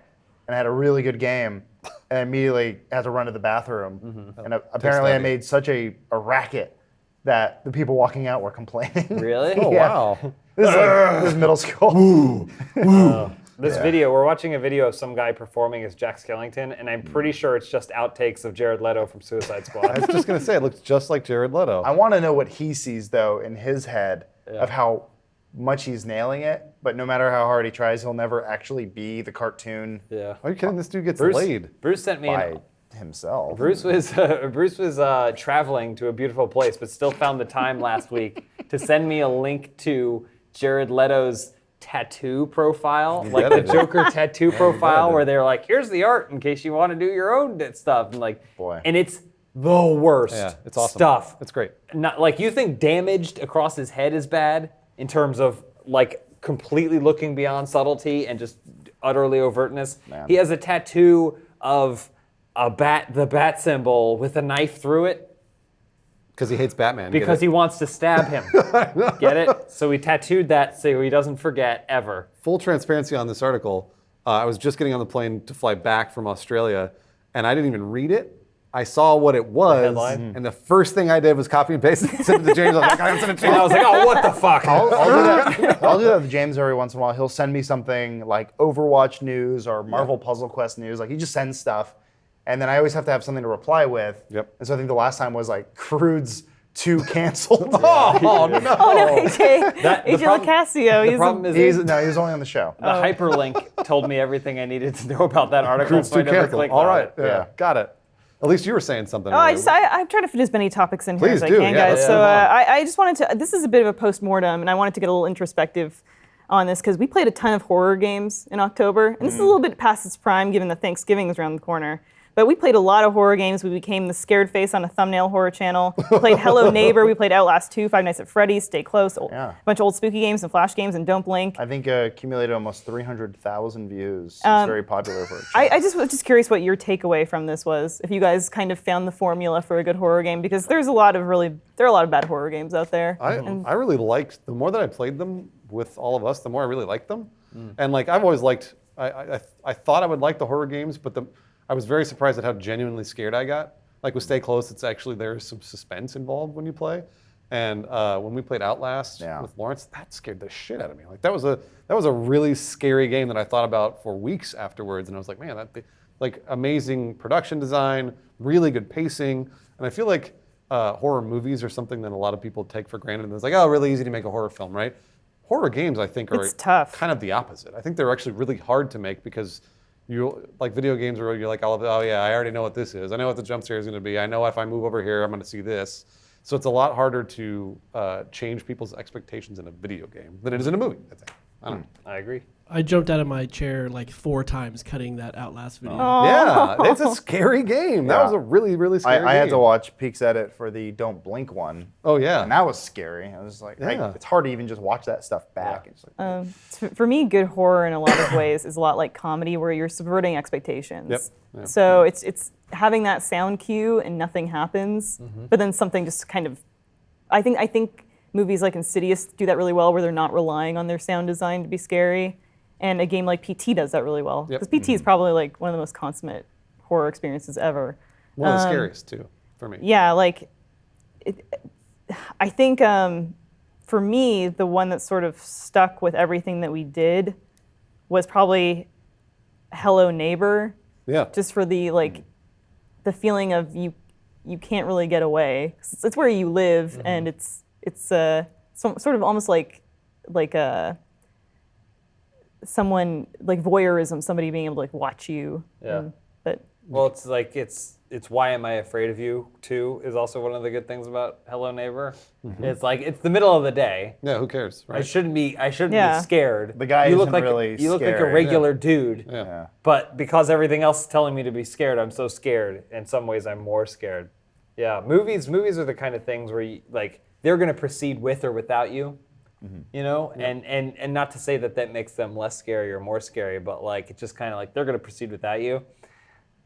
and I had a really good game, and I immediately had to run to the bathroom, and apparently I study. made such a racket that the people walking out were complaining. Really? Oh, Yeah. wow. This is middle school. This video, we're watching a video of some guy performing as Jack Skellington, and I'm pretty sure it's just outtakes of Jared Leto from Suicide I Squad. was just going to say, it looks just like Jared Leto. I want to know what he sees though in his head of how much he's nailing it, but no matter how hard he tries, he'll never actually be the cartoon Yeah. Are you kidding? This dude gets Bruce, laid. Bruce sent me by himself. Bruce was traveling to a beautiful place, but still found the time last week to send me a link to Jared Leto's tattoo profile, like the did. Joker tattoo profile, did. where they're like, "Here's the art in case you want to do your own stuff," and like, Boy. and it's the worst Yeah, it's awesome. stuff. It's great. Not like you think damaged across his head is bad in terms of like completely looking beyond subtlety and just utterly overtness. Man. He has a tattoo of the bat symbol with a knife through it Because he hates Batman. because he wants to stab him. Get it? So he tattooed that so he doesn't forget ever. Full transparency on this article. I was just getting on the plane to fly back from Australia, and I didn't even read it. I saw what it was, headline? and the first thing I did was copy and paste it and send it to James. I was like, I'm going to And I was like, oh, what the fuck? I'll do that. I'll do that with James every once in a while. He'll send me something like Overwatch news or Marvel Puzzle Quest news. Like he just sends stuff, and then I always have to have something to reply with. Yep. And so I think the last time was like Crude's 2 canceled. Oh, no. Oh no, AJ. the AJ problem- Lacasio. The He's problem is he was only on the show. the hyperlink told me everything I needed to know about that article, Crude's so I too never careful. clicked All on right. it. Yeah. Got it. At least you were saying something. Oh, earlier. I'm trying to fit as many topics in here Please as I do, can, yeah, guys. let's So move on. I just wanted to. This is a bit of a post-mortem, and I wanted to get a little introspective on this because we played a ton of horror games in October, and this is a little bit past its prime given that Thanksgiving is around the corner. But we played a lot of horror games. We became the scared face on a thumbnail horror channel. We played Hello Neighbor. We played Outlast 2, Five Nights at Freddy's, Stay Close, Yeah. a bunch of old spooky games and flash games, and Don't Blink. I think accumulated almost 300,000 views. It's very popular for a channel. I just was just curious what your takeaway from this was. If you guys kind of found the formula for a good horror game, because there are a lot of bad horror games out there. I really liked, the more that I played them with all of us, the more I really liked them. And like I've always liked, I thought I would like the horror games, but I was very surprised at how genuinely scared I got. Like with Stay Close, it's actually, there's some suspense involved when you play. And when we played Outlast with Lawrence, that scared the shit out of me. Like that was a really scary game that I thought about for weeks afterwards. And I was like, man, like amazing production design, really good pacing. And I feel like horror movies are something that a lot of people take for granted. And it's like, oh, really easy to make a horror film, right? Horror games, I think, are tough. Kind of the opposite. I think they're actually really hard to make because like video games where you're like, oh yeah, I already know what this is. I know what the jump scare is going to be. I know if I move over here, I'm going to see this. So it's a lot harder to change people's expectations in a video game than it is in a movie, I think. I don't know. I agree. I jumped out of my chair like 4 times cutting that Outlast video. Yeah, it's a scary game. That was a really, really scary game. I had to watch Peek's edit for the Don't Blink one. Oh, yeah. And that was scary. I was like, it's hard to even just watch that stuff back. It's like, For me, good horror in a lot of ways is a lot like comedy, where you're subverting expectations. Yep. Yeah. So it's having that sound cue and nothing happens, but then something just kind of. I think movies like Insidious do that really well, where they're not relying on their sound design to be scary, and a game like PT does that really well. Because PT is probably like one of the most consummate horror experiences ever. One of the scariest too, for me. Yeah, like I think for me, the one that sort of stuck with everything that we did was probably Hello Neighbor. Yeah. Just for the the feeling of you can't really get away. It's where you live, and it's sort of almost like someone like voyeurism, somebody being able to like watch you. Yeah. But well, it's like it's Why Am I Afraid of You too is also one of the good things about Hello Neighbor. It's like it's the middle of the day. Yeah, who cares, right? I shouldn't be Yeah. scared. The guy you isn't look like really you look like a scary. regular dude. Yeah. But because everything else is telling me to be scared, I'm so scared. In some ways, I'm more scared. Yeah, movies are the kind of things where you, like they're going to proceed with or without you. You know, and not to say that makes them less scary or more scary, but like it's just kind of like they're going to proceed without you.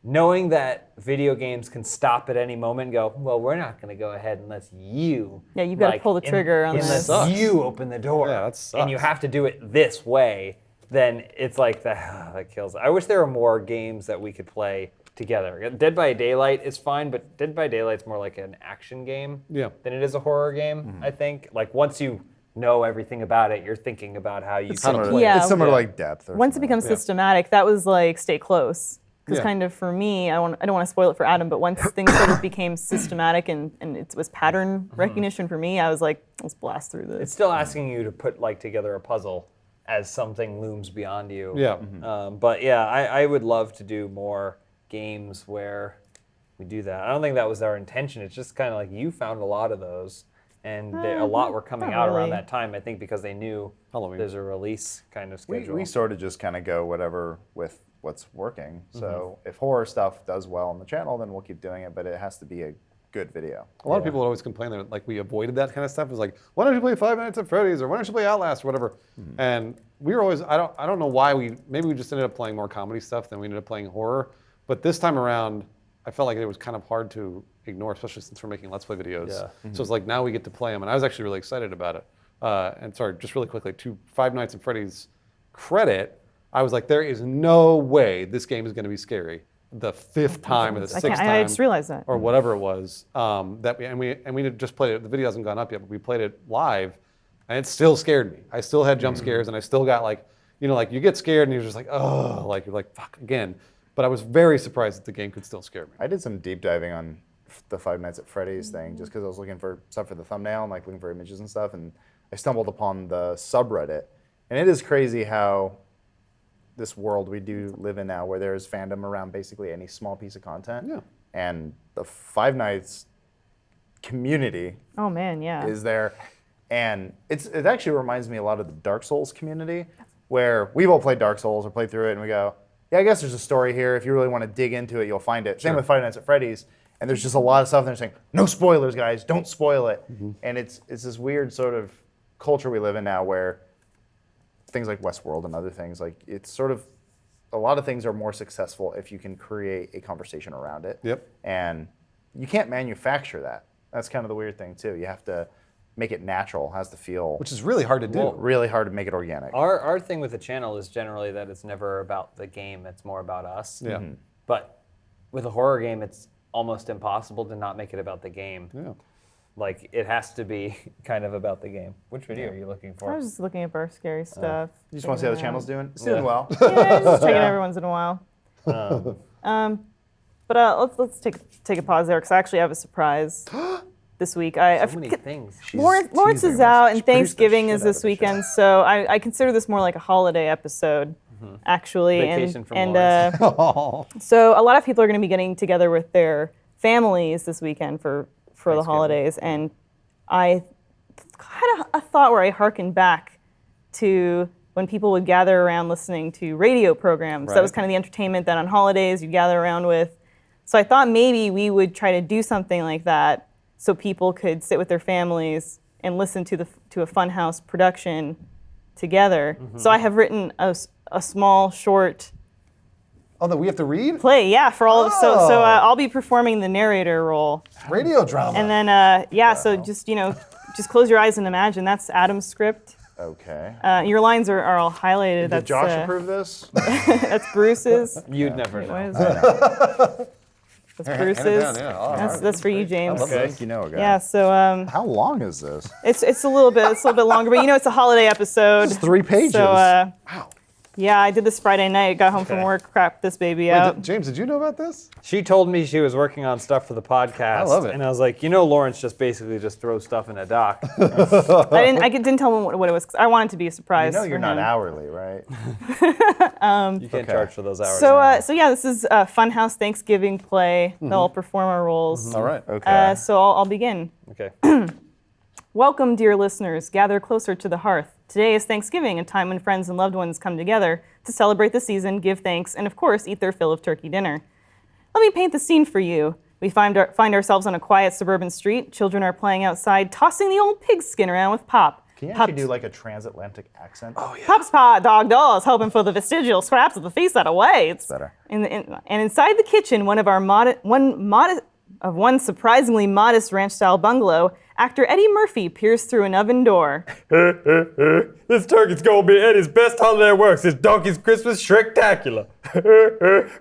Knowing that video games can stop at any moment and go, well, we're not going to go ahead unless you. Yeah, you've got to pull the trigger on this. Unless you open the door. Yeah, that sucks. And you have to do it this way, then it's like that kills. I wish there were more games that we could play together. Dead by Daylight is fine, but Dead by Daylight's more like an action game than it is a horror game, I think. Like once you know everything about it, you're thinking about how you can play. Yeah. It's similar to like Depth. Or Once it something. becomes systematic, that was like Stay Close. Because Yeah. kind of for me, I don't want to spoil it for Adam, but once things sort of became systematic and it was pattern recognition for me, I was like, let's blast through this. It's still asking you to put like together a puzzle as something looms beyond you. Yeah. But yeah, I would love to do more games where we do that. I don't think that was our intention. It's just kind of like you found a lot of those, and a lot were coming not out really. around that time. I think because they knew Halloween. there's a release kind of schedule. We sort of just kind of go whatever with what's working. So if horror stuff does well on the channel, then we'll keep doing it, but it has to be a good video. A lot of people would always complain that like we avoided that kind of stuff. It was like, why don't you play Five Nights at Freddy's or why don't you play Outlast or whatever? And we were always, I don't know why maybe we just ended up playing more comedy stuff than we ended up playing horror. But this time around, I felt like it was kind of hard to ignore, especially since we're making Let's Play videos. Yeah. So it's like now we get to play them, and I was actually really excited about it. And sorry, just really quickly, to Five Nights at Freddy's credit, I was like, there is no way this game is going to be scary the fifth time or the sixth time. I just realized that. Or whatever it was. We just played it. The video hasn't gone up yet, but we played it live, and it still scared me. I still had jump scares, and I still got like, like you get scared, and you're just like, oh, like you're like, fuck again. But I was very surprised that the game could still scare me. I did some deep diving on the Five Nights at Freddy's thing just because I was looking for stuff for the thumbnail and like looking for images and stuff, and I stumbled upon the subreddit, and it is crazy how this world we do live in now, where there's fandom around basically any small piece of content. Yeah. And the Five Nights community Oh man, yeah. is there, and it actually reminds me a lot of the Dark Souls community, where we've all played Dark Souls or played through it, and we go, yeah, I guess there's a story here. If you really want to dig into it, you'll find it. Same with Five Nights at Freddy's. And there's just a lot of stuff they're saying, no spoilers, guys, don't spoil it. And it's this weird sort of culture we live in now where things like Westworld and other things, like it's sort of, a lot of things are more successful if you can create a conversation around it. Yep. And you can't manufacture that. That's kind of the weird thing too. You have to make it natural, has to feel Which is really hard to do. really hard to make it organic. Our thing with the channel is generally that it's never about the game, it's more about us. Yeah. But with a horror game, it's almost impossible to not make it about the game. Yeah. Like, it has to be kind of about the game. Which video are you looking I for? was just looking up our scary stuff. You just want to see how the channel's doing? It's doing well. Yeah, just checking every once in a while. But let's take a pause there because I actually have a surprise this week. So many things. Lawrence is out, and Thanksgiving is this weekend, so I consider this more like a holiday episode, actually. Vacation from and so a lot of people are going to be getting together with their families this weekend for the holidays, and I had a thought where I hearkened back to when people would gather around listening to radio programs. That was kind of the entertainment that on holidays you'd gather around with. So I thought maybe we would try to do something like that so people could sit with their families and listen to a Funhaus production together. So I have written a small, short Oh, that we have to read? play, for all of so I'll be performing the narrator role. Radio drama. And then, so just close your eyes and imagine. That's Adam's script. Okay. Your lines are all highlighted. Did That's Josh approve this? That's Bruce's. You'd never What know. is that? That's Hand it Bruce's. down, yeah. All right. That's for you, James. I think you know, guy. Yeah. So How long is this? it's a little bit longer, but it's a holiday episode. It's 3 pages. So Wow. yeah, I did this Friday night. Got home from work, crapped this baby Wait, out. James, did you know about this? She told me she was working on stuff for the podcast. I love it. And I was like, Lawrence just basically just throws stuff in a doc. I didn't tell him what it was 'cause I wanted it to be a surprise. You know you're for not him. hourly, right? You can't charge for those hours. So yeah, this is a Funhaus Thanksgiving play. They'll perform our roles. All right. Okay. So I'll begin. Okay. Welcome, dear listeners. Gather closer to the hearth. Today is Thanksgiving, a time when friends and loved ones come together to celebrate the season, give thanks, and of course, eat their fill of turkey dinner. Let me paint the scene for you. We find ourselves on a quiet suburban street. Children are playing outside, tossing the old pigskin around with Pop. Can you actually do like a transatlantic accent? Oh, yeah. Pop's pot, dog dolls, hoping for the vestigial scraps of the feast that awaits. Better. And inside the kitchen, one surprisingly modest ranch-style bungalow, actor Eddie Murphy peers through an oven door. This turkey's gonna be Eddie's best holiday works. This donkey's Christmas Shrek-tacular.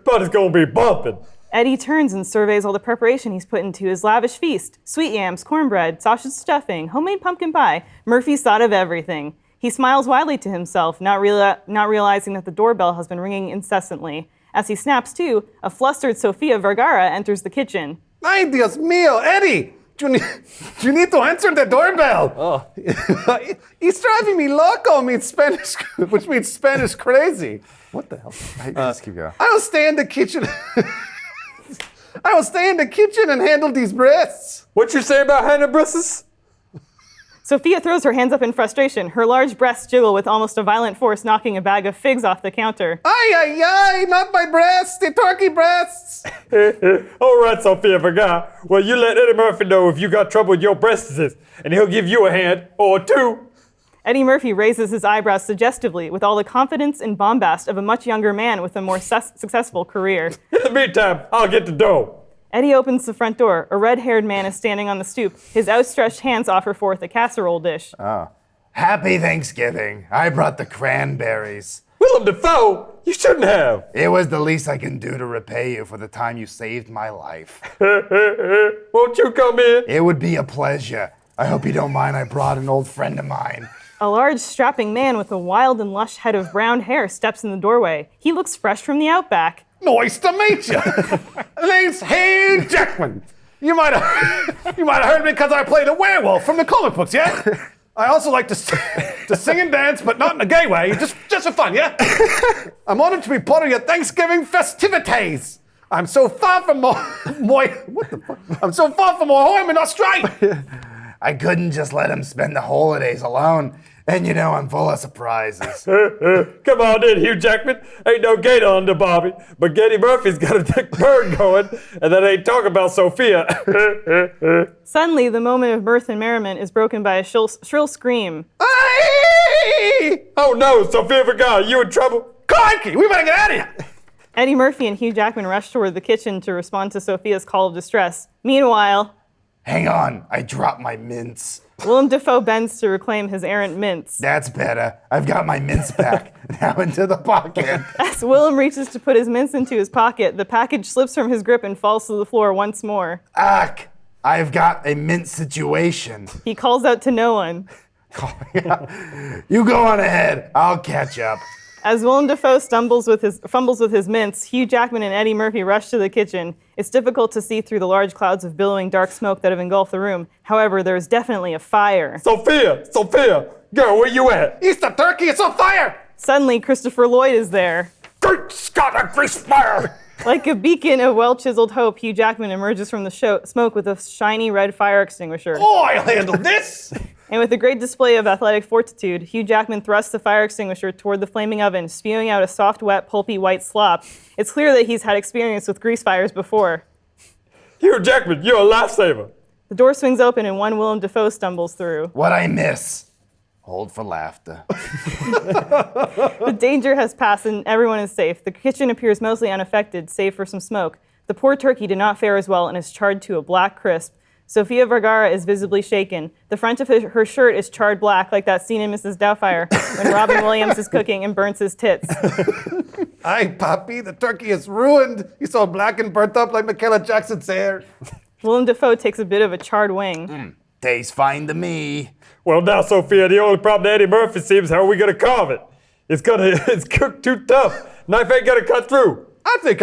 But it's gonna be bumping. Eddie turns and surveys all the preparation he's put into his lavish feast. Sweet yams, cornbread, sausage stuffing, homemade pumpkin pie. Murphy's thought of everything. He smiles widely to himself, not realizing that the doorbell has been ringing incessantly. As he snaps to, a flustered Sofia Vergara enters the kitchen. Ay, Dios mío, Eddie! You need to answer the doorbell. Oh. He's driving me loco, which means Spanish crazy. What the hell? Just keep going. I will stay in the kitchen. I will stay in the kitchen and handle these breasts. What you say about Hannah Brusses? Sophia throws her hands up in frustration. Her large breasts jiggle with almost a violent force, knocking a bag of figs off the counter. Ay, ay, ay, not my breasts, the turkey breasts. All right, Sophia Vergara. Well, you let Eddie Murphy know if you got trouble with your breasts, and he'll give you a hand or two. Eddie Murphy raises his eyebrows suggestively with all the confidence and bombast of a much younger man with a more successful career. In the meantime, I'll get the dough. Eddie opens the front door. A red-haired man is standing on the stoop. His outstretched hands offer forth a casserole dish. Happy Thanksgiving. I brought the cranberries. Willem Dafoe, you shouldn't have. It was the least I can do to repay you for the time you saved my life. Won't you come in? It would be a pleasure. I hope you don't mind I brought an old friend of mine. A large, strapping man with a wild and lush head of brown hair steps in the doorway. He looks fresh from the outback. Nice to meet you. Name's Hugh Jackman. You might have heard me because I played a werewolf from the comic books, yeah? I also like to sing and dance, but not in a gay way, just for fun, yeah? I'm honored to be part of your Thanksgiving festivities. I'm so far from I'm so far from Ohio and not straight. I couldn't just let him spend the holidays alone. And you know I'm full of surprises. Come on in, Hugh Jackman. Ain't no gate on the Bobby, but Eddie Murphy's got a thick bird going, and that ain't talking about Sophia. Suddenly, the moment of mirth and merriment is broken by a shrill scream. Oh no, Sophia Vergara, you in trouble? Crikey, we better get out of here. Eddie Murphy and Hugh Jackman rush toward the kitchen to respond to Sophia's call of distress. Meanwhile, Hang on, I dropped my mints. Willem Dafoe bends to reclaim his errant mints. That's better. I've got my mints back. Now into the pocket. As Willem reaches to put his mints into his pocket, the package slips from his grip and falls to the floor once more. Ack, I've got a mint situation. He calls out to no one. You go on ahead. I'll catch up. As Willem Dafoe fumbles with his mints, Hugh Jackman and Eddie Murphy rush to the kitchen. It's difficult to see through the large clouds of billowing dark smoke that have engulfed the room. However, there is definitely a fire. Sophia, girl, where you at? Easter turkey, it's on fire! Suddenly, Christopher Lloyd is there. Great Scott, a grease fire! Like a beacon of well-chiseled hope, Hugh Jackman emerges from the smoke with a shiny red fire extinguisher. Oh, I'll handle this! And with a great display of athletic fortitude, Hugh Jackman thrusts the fire extinguisher toward the flaming oven, spewing out a soft, wet, pulpy white slop. It's clear that he's had experience with grease fires before. Hugh Jackman, you're a lifesaver. The door swings open and one Willem Dafoe stumbles through. What I miss? Hold for laughter. The danger has passed and everyone is safe. The kitchen appears mostly unaffected, save for some smoke. The poor turkey did not fare as well and is charred to a black crisp. Sofia Vergara is visibly shaken. The front of her shirt is charred black, like that scene in Mrs. Doubtfire when Robin Williams is cooking and burns his tits. Aye, Papi, the turkey is ruined. He's all black and burnt up like Michaela Jackson's hair. Willem Dafoe takes a bit of a charred wing. Tastes fine to me. Well, now, Sophia, the only problem to Eddie Murphy seems how are we gonna carve it? It's cooked too tough. Knife ain't gonna cut through. I think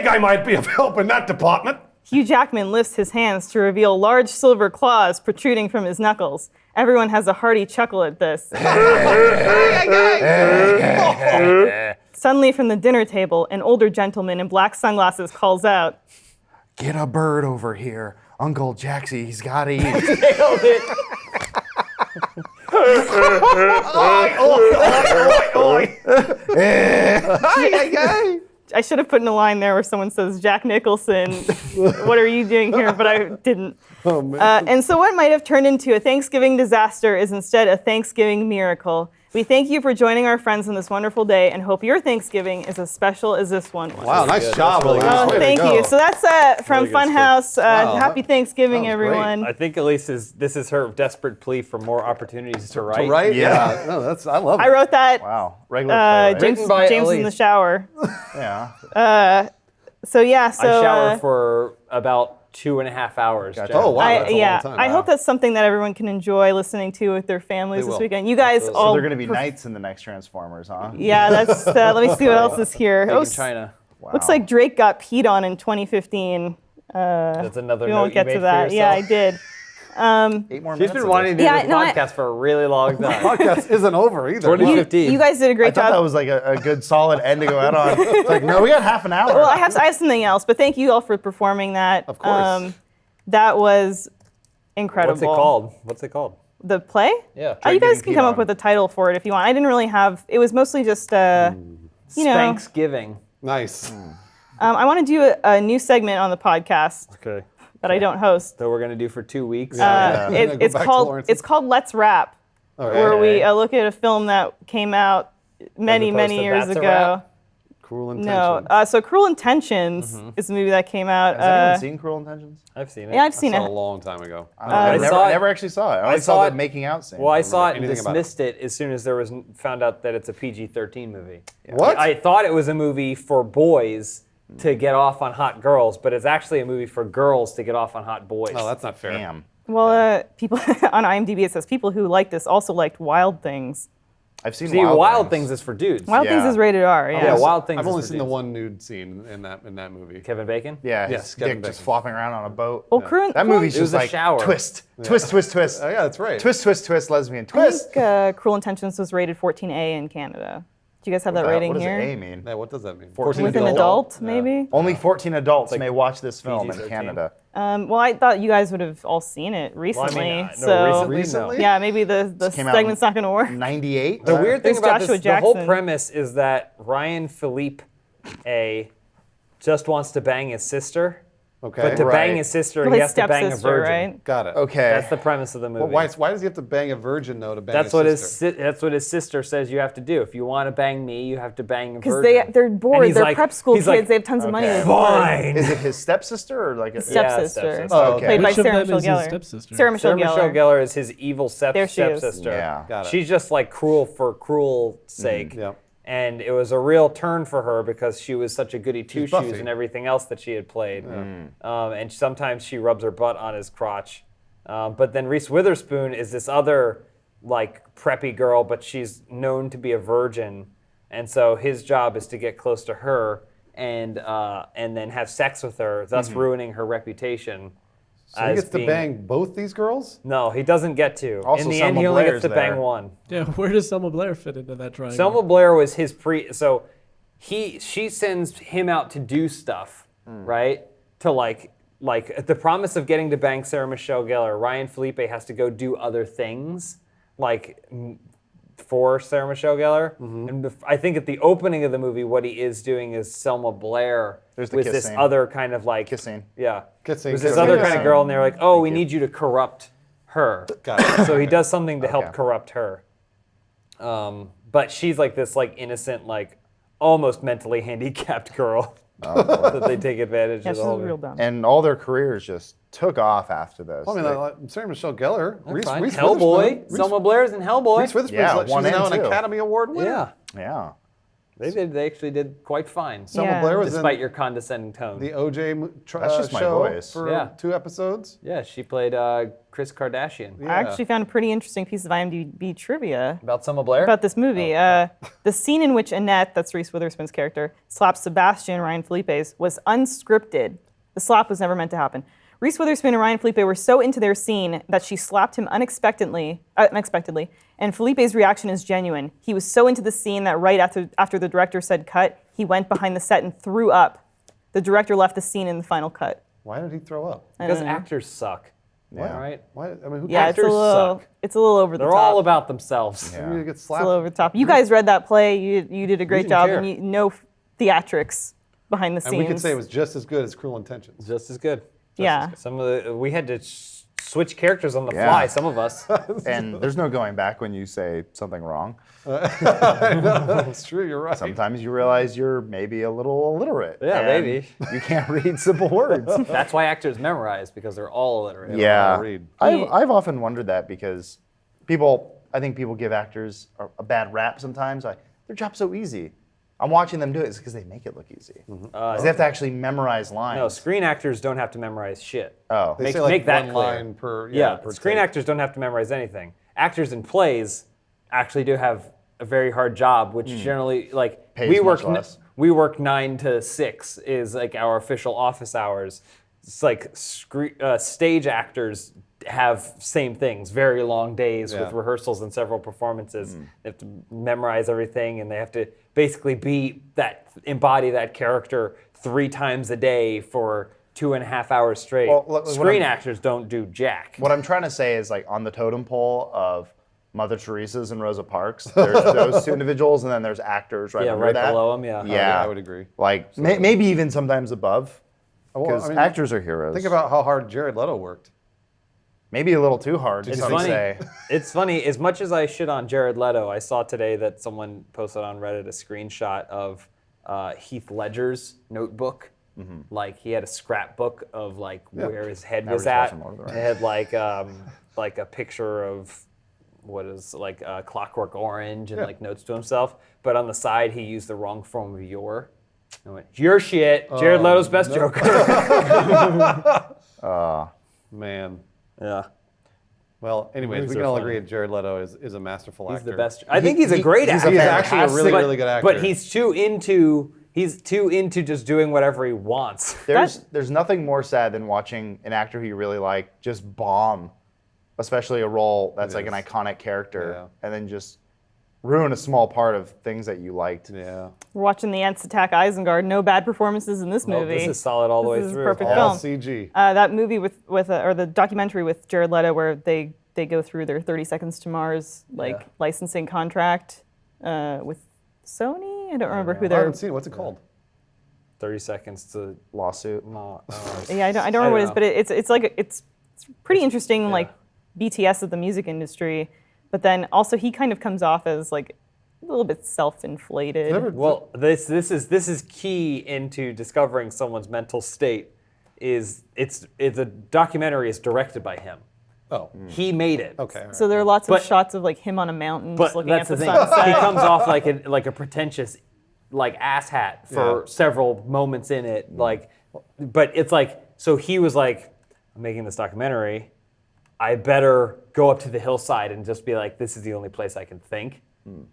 I might be of help in that department. Hugh Jackman lifts his hands to reveal large silver claws protruding from his knuckles. Everyone has a hearty chuckle at this. Suddenly, from the dinner table, an older gentleman in black sunglasses calls out, Get a bird over here. Uncle Jaxie, he's got to eat. Nailed it. I should have put in a line there where someone says, Jack Nicholson, what are you doing here? But I didn't. Oh, man. And so what might have turned into a Thanksgiving disaster is instead a Thanksgiving miracle. We thank you for joining our friends on this wonderful day and hope your Thanksgiving is as special as this one was. Wow, nice job, Elyse. Oh, Way to thank go. you. So that's from Really good Funhaus. Wow, Happy Thanksgiving, that was great. everyone. I think Elyse this is her desperate plea for more opportunities to write. Right? Yeah. No, I love it. I wrote that. Wow. Regular playwright. James Written by is in Elyse. the shower. Yeah. So yeah, so I showered for about 2.5 hours. Gotcha. Jen. Oh, wow. That's a long time. I Wow. hope that's something that everyone can enjoy listening to with their families They this will. weekend. You guys Absolutely. all. So they're going to be knights in the next Transformers, huh? Yeah, that's. Let me see what else is here. Big Oh, in China. Wow. looks like Drake got peed on in 2015. That's another We note won't you get made to for that. Yeah, I yourself. did. 8 more She's minutes been of wanting to do Yeah, this no, I- podcast for a really long time. Podcast isn't over either. 2015. You guys did a I great thought job. that was like a good solid end to go out on. It's like, no, we got half an hour. Well, I have something else, but thank you all for performing that. Of course. That was incredible. What's it called? The play? Yeah. Oh, you Drake guys getting can come peed up on. with a title for it if you want. I didn't really have. It was mostly just, you know. Thanksgiving. Nice. I want to do a new segment on the podcast Okay. that I don't host. That we're gonna do for 2 weeks. Yeah. Go It's back to called Lawrence. Let's Rap, All right. where we look at a film that came out many opposed to years That's a ago. Rap? Cruel No, Intentions. so Cruel Intentions is a movie that came out. Has anyone seen Cruel Intentions? I've seen it. Yeah, I've seen Saw it a it. long time ago. I saw it- never actually saw it. I only saw saw it- the making out scene. Well, I saw it and anything about it. dismissed it as soon as there was found out that it's a PG-13 movie. What? I thought it was a movie for boys to get off on hot girls, but it's actually a movie for girls to get off on hot boys. Oh, that's not fair. Damn. Well, people on IMDb it says people who like this also liked Wild Things. I've seen See, Wild Things is for dudes. Wild Things Yeah. is rated R. Yeah. Yeah, Wild Things I've is only for seen the dudes. one nude scene in that movie. Kevin Bacon? Yeah, his Yes, Kevin dick just Bacon. flopping around on a boat. Well, Cruel, That movie's It was just a like shower. twist, twist, twist, twist. Oh yeah, that's right. Twist, twist, twist, lesbian, I twist. think Cruel Intentions was rated 14A in Canada. Do you guys have that What rating does here? A mean? Yeah, what does that mean? 14 With an adult, maybe? Only 14 adults may watch this film in PG-13. Canada. Well, I thought you guys would have all seen it recently. no, so recently, yeah, maybe the came out segment's not going to work. 98. The weird thing There's about Joshua this, the whole Jackson. premise is that Ryan Philippe just wants to bang his sister. Okay. But to Right. bang his sister, Well, he his has to bang a stepsister, virgin. right? Got it. Okay. That's the premise of the movie. Well, why does he have to bang a virgin though to bang That's his what sister? that's what his sister says you have to do. If you want to bang me, you have to bang a Because virgin. they're And bored. he's They're like- prep school he's kids. like, They have tons of money. "Okay, They're bored. Fine. Is it his stepsister or like a Stepsister. stepsister. Oh, okay. Played by Which of Sarah them Michelle is his Gellar. stepsister? Sarah Michelle Sarah Michelle Gellar. Gellar is his evil There she is. stepsister. Yeah. Got it. She's just like cruel for cruel sake. Yeah. And it was a real turn for her because she was such a goody two Buffy. shoes and everything else that she had played. And sometimes she rubs her butt on his crotch. But then Reese Witherspoon is this other like preppy girl, but she's known to be a virgin. And so his job is to get close to her and then have sex with her, thus ruining her reputation. So he gets to bang both these girls? No, he doesn't get to. Also, In the end, Selma he only Blair's gets to bang there. one. Yeah, where does Selma Blair fit into that triangle? Selma Blair was his so she sends him out to do stuff, right? To like at the promise of getting to bang Sarah Michelle Gellar, Ryan Felipe has to go do other things, like for Sarah Michelle Gellar. And I think at the opening of the movie, what he is doing is Selma Blair There's the with kiss this scene. other kind of like Kiss scene. Yeah, Kiss scene. There's this Kiss other scene. kind of girl, and they're like, "Oh, we need you to corrupt her." Got it. So he does something to help Okay. corrupt her. But she's like this like innocent, like almost mentally handicapped girl that they take advantage Yeah, of. she's the a whole real bit. dumb. And all their careers just took off after this. I mean, They- like, Sarah Michelle Gellar, Reese Fine. Witherspoon. Hellboy. Selma Blair's in Hellboy. Reese Witherspoon. Yeah, She's one and now an two. Academy Award winner. Yeah, yeah. they actually did quite fine, Selma Yeah. Blair was despite in your condescending tone. the OJ That's just my show voice. for Yeah. 2 episodes. Yeah, she played Kris Kardashian. Yeah. I actually found a pretty interesting piece of IMDb trivia About Selma Blair. about this movie. The scene in which Annette, that's Reese Witherspoon's character, slaps Sebastian, Ryan Felipe's, was unscripted. The slap was never meant to happen. Reese Witherspoon and Ryan Felipe were so into their scene that she slapped him unexpectedly, and Felipe's reaction is genuine. He was so into the scene that right after the director said cut, he went behind the set and threw up. The director left the scene in the final cut. Why did he throw up? because don't know. actors suck. Yeah. Right? Why? I mean, who Yeah, it's a Actors little, suck. it's a little over the They're top. all about themselves. Yeah. You get It's a slapped. little over the top. You guys read that play. You did a great didn't job, care. and no theatrics behind the scenes. And we could say it was just as good as Cruel Intentions. Just as good. Yeah. Some of the we had to switch characters on the Yeah. fly. Some of us. And there's no going back when you say something wrong. That's true. You're right. Sometimes you realize you're maybe a little illiterate. Yeah, and maybe. You can't read simple words. That's why actors memorize because they're all illiterate. Yeah, read. I've often wondered that because I think people give actors a bad rap sometimes. Like, their job's so easy. I'm watching them do it because they make it look easy. 'Cause they have to actually memorize lines. No, screen actors don't have to memorize shit. Oh, They Make- say like make that one clear. line per. Yeah, per screen take. actors don't have to memorize anything. Actors in plays actually do have a very hard job, which generally like Pays we much work less. we work 9 to 6 is like our official office hours. It's like stage actors have same things, very long days with Yeah. rehearsals and several performances. They have to memorize everything, and they have to basically embody that character 3 times a day for 2.5 hours straight. Well, look, what Screen I'm- actors don't do jack. What I'm trying to say is, like, on the totem pole of Mother Teresa's and Rosa Parks, there's those two individuals, and then there's actors right Yeah, under right that. below 'em, yeah. Yeah, I would agree. Like, maybe even sometimes above, Well, because I mean, actors are heroes. Think about how hard Jared Leto worked. Maybe a little too hard, It's some funny. say. It's funny. As much as I shit on Jared Leto, I saw today that someone posted on Reddit a screenshot of Heath Ledger's notebook. Like he had a scrapbook of like where his head Now was we're just at. watching Lord of the It had like a picture of what is like Clockwork Orange and Yeah. like notes to himself. But on the side, he used the wrong form of your. I went, your shit. Jared Leto's best Joker. Man. Yeah. Well, anyways, Movies we can are all funny. agree that Jared Leto is a masterful He's actor. the best. I think he's a great he's actor. a He's actually a really, But- really good actor. But he's too into just doing whatever he wants. There's nothing more sad than watching an actor who you really like just bomb, especially a role that's It like an is. iconic character, Yeah. and then just ruin a small part of things that you liked. Yeah. We're watching the Ants attack Isengard. No bad performances in this Well, movie. this is solid all the way This is through. perfect All film. CG. That movie or the documentary with Jared Leto where they go through their 30 Seconds to Mars licensing contract with Sony. I don't remember who I they're. haven't seen it. What's it called? 30 seconds to Lawsuit. Yeah, I don't remember what it is, know. but it's pretty interesting like BTS of the music industry. But then also he kind of comes off as like a little bit self-inflated. Well, this is key into discovering someone's mental state. It's a documentary is directed by him. Oh. He made it. Okay. all right. So there are lots of But- shots of like him on a mountain But just looking at that's the the thing. sunset. He comes off like a pretentious, like asshat for Yeah. several moments in it. Like, but it's like so he was like, I'm making this documentary. I better go up to the hillside and just be like, this is the only place I can think.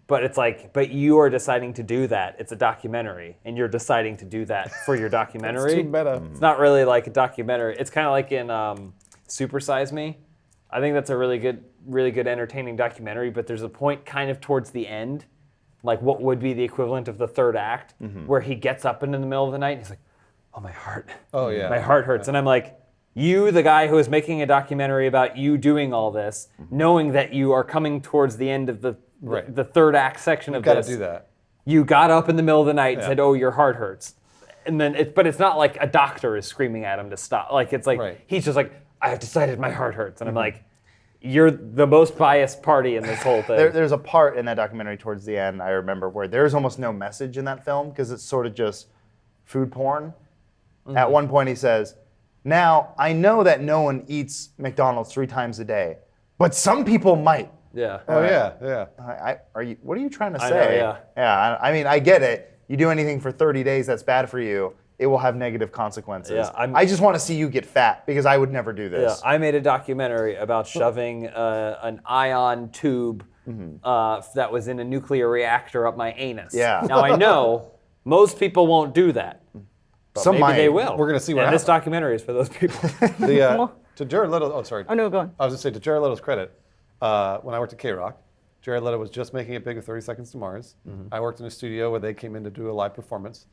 But it's like, but you are deciding to do that. It's a documentary, and you're deciding to do that for your documentary. It's too meta. It's not really like a documentary. It's kind of like in Super Size Me. I think that's a really good entertaining documentary, but there's a point kind of towards the end, like what would be the equivalent of the third act, where he gets up in the middle of the night and he's like, oh, my heart. Oh, yeah. My heart hurts. And I'm like, you, the guy who is making a documentary about you doing all this, knowing that you are coming towards the end of the third act section of Got to this. do that. You got up in the middle of the night and Yeah. said, oh, your heart hurts. And then, but it's not like a doctor is screaming at him to stop. Like, it's like, Right. he's just like, I have decided my heart hurts. And I'm like, you're the most biased party in this whole thing. There's a part in that documentary towards the end, I remember, where there's almost no message in that film because it's sort of just food porn. At one point he says, now, I know that no one eats McDonald's 3 times a day, but some people might. Yeah. Oh, yeah. Yeah. What are you trying to I say? know, yeah. Yeah, I mean, I get it. You do anything for 30 days that's bad for you, it will have negative consequences. Yeah, I just want to see you get fat because I would never do Yeah, this. I made a documentary about shoving an ion tube that was in a nuclear reactor up my anus. Yeah. Now I know most people won't do that. But Some maybe might. they will. We're gonna see what And this happens. documentary is for those people. To Jared Leto, oh, sorry. Oh no, go on. I was going to say, to Jared Leto's credit, when I worked at K-Rock, Jared Leto was just making it big with 30 Seconds to Mars. I worked in a studio where they came in to do a live performance,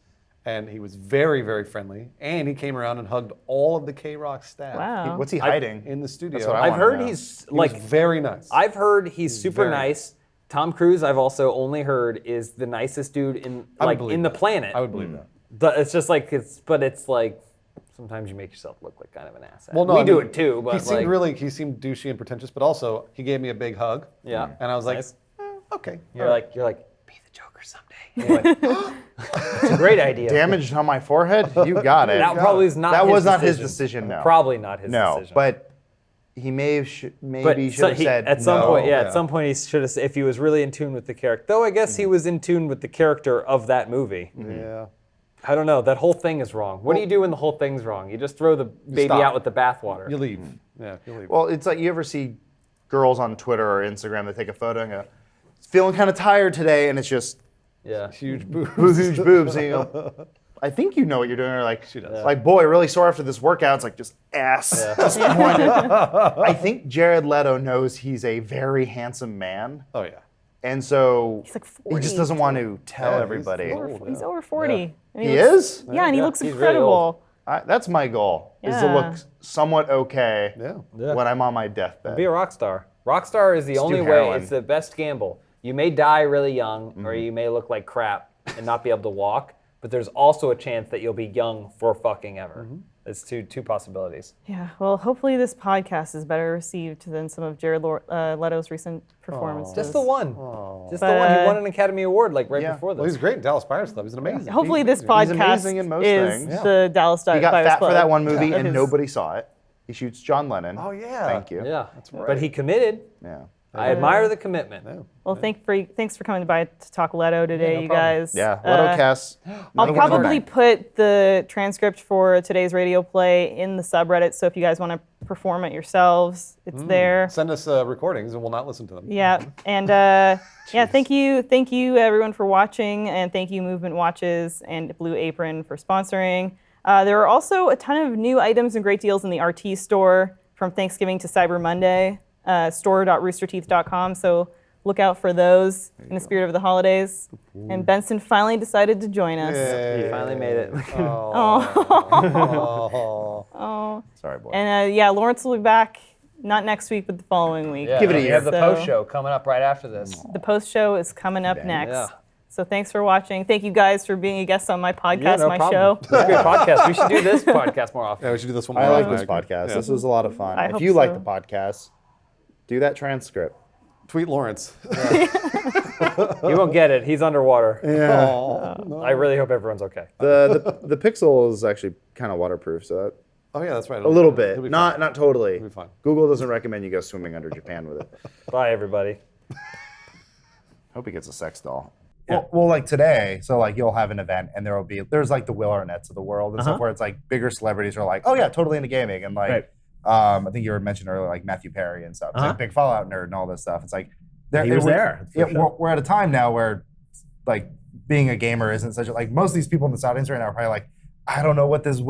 and he was very, very friendly, and he came around and hugged all of the K-Rock staff Wow. What's he hiding? in the studio. That's what I I've wanna heard know. he's He was like very nice. I've heard he's super very nice. Tom Cruise, I've also only heard, is the nicest dude in I would like believe in the that. planet. I would believe that. It's just like it's like sometimes you make yourself look like kind of an asset. Well, no, we I do mean, it too, but he seemed like, he seemed douchey and pretentious, but also he gave me a big hug. Yeah. And I was like, Nice. okay. You're like be the Joker someday. Anyway, it's a great idea. Damaged on my forehead? You got it. That probably is not. That his was not his decision. decision, no. Probably not his No, decision. but he may have maybe should have said at some no. point, yeah. at some point he should have. If he was really in tune with the character, though, I guess he was in tune with the character of that movie. Yeah. I don't know. That whole thing is wrong. What do you do when the whole thing's wrong? You just throw the baby stop. out with the bathwater. You leave. Yeah, you leave. Well, it's like you ever see girls on Twitter or Instagram that take a photo and go, feeling kind of tired today, and it's just Yeah. Huge boobs. huge boobs. And you go, I think you know what you're doing. Or like, She does. like, boy, really sore after this workout. It's like just ass. Disappointed. I think Jared Leto knows he's a very handsome man, Oh, yeah. and so He's like he just 40. doesn't want to tell Yeah, he's everybody. old. He's over 40. And He looks- is? Yeah, and he looks he's really incredible. That's my goal, is to Yeah. look somewhat okay Yeah. when I'm on my deathbed. Be a rock star. Rock star is the only way. heroin. It's the best gamble. You may die really young, or you may look like crap and not be able to walk. But there's also a chance that you'll be young for fucking ever. It's two possibilities. Yeah, well, hopefully this podcast is better received than some of Jared Leto's recent performances. Just the one. Just the But, one. He won an Academy Award like right Yeah. before this. Well, he's great in Dallas Buyers Club. He's an amazing. Hopefully this He's podcast amazing in most is things. the Dallas He got Buyers fat Club. for that one movie, That and is- nobody saw it. He shoots John Lennon. Oh, yeah. Thank you. Yeah. right. But he committed. Yeah. I admire the commitment. Well, thanks for coming by to talk Leto today, no you problem. guys. Yeah. Leto Cass. I'll probably put the transcript for today's radio play in the subreddit, so if you guys want to perform it yourselves, it's there. Send us recordings and we'll not listen to them. Yeah, and yeah, thank you everyone for watching, and thank you Movement Watches and Blue Apron for sponsoring. There are also a ton of new items and great deals in the RT store from Thanksgiving to Cyber Monday, store.roosterteeth.com. So look out for those in the spirit of the holidays. And Benson finally decided to join us. You finally made it. Oh. Sorry, boy. And yeah, Lawrence will be back, not next week, but the following week. Yeah, Give it a we year. have the So- post show coming up right after this. The post show is coming up next. Yeah. So thanks for watching. Thank you guys for being a guest on my podcast, my show. It's a good podcast. We should do this podcast more often. Yeah, we should do this one more I like often, this agree. podcast. Yeah. This was a lot of fun. I If hope you like so. the podcast, do that transcript. Tweet Lawrence. You won't get it. He's underwater. Oh, I really hope everyone's okay. The Pixel is actually kind of waterproof, so that, oh yeah, that's right. a little It'll bit, be not totally. It'll be fine. Google doesn't recommend you go swimming under Japan with it. Bye, everybody. Hope he gets a sex doll. Well, like today, so like you'll have an event and there's like the Will Arnett's of the world and stuff where it's like bigger celebrities are like, oh yeah, totally into gaming, and like I think you were mentioned earlier like Matthew Perry and stuff. It's like big Fallout nerd and all this stuff. It's like He was there. Yeah, we're at a time now where like being a gamer isn't such a, like most of these people in this audience right now are probably like, I don't know what this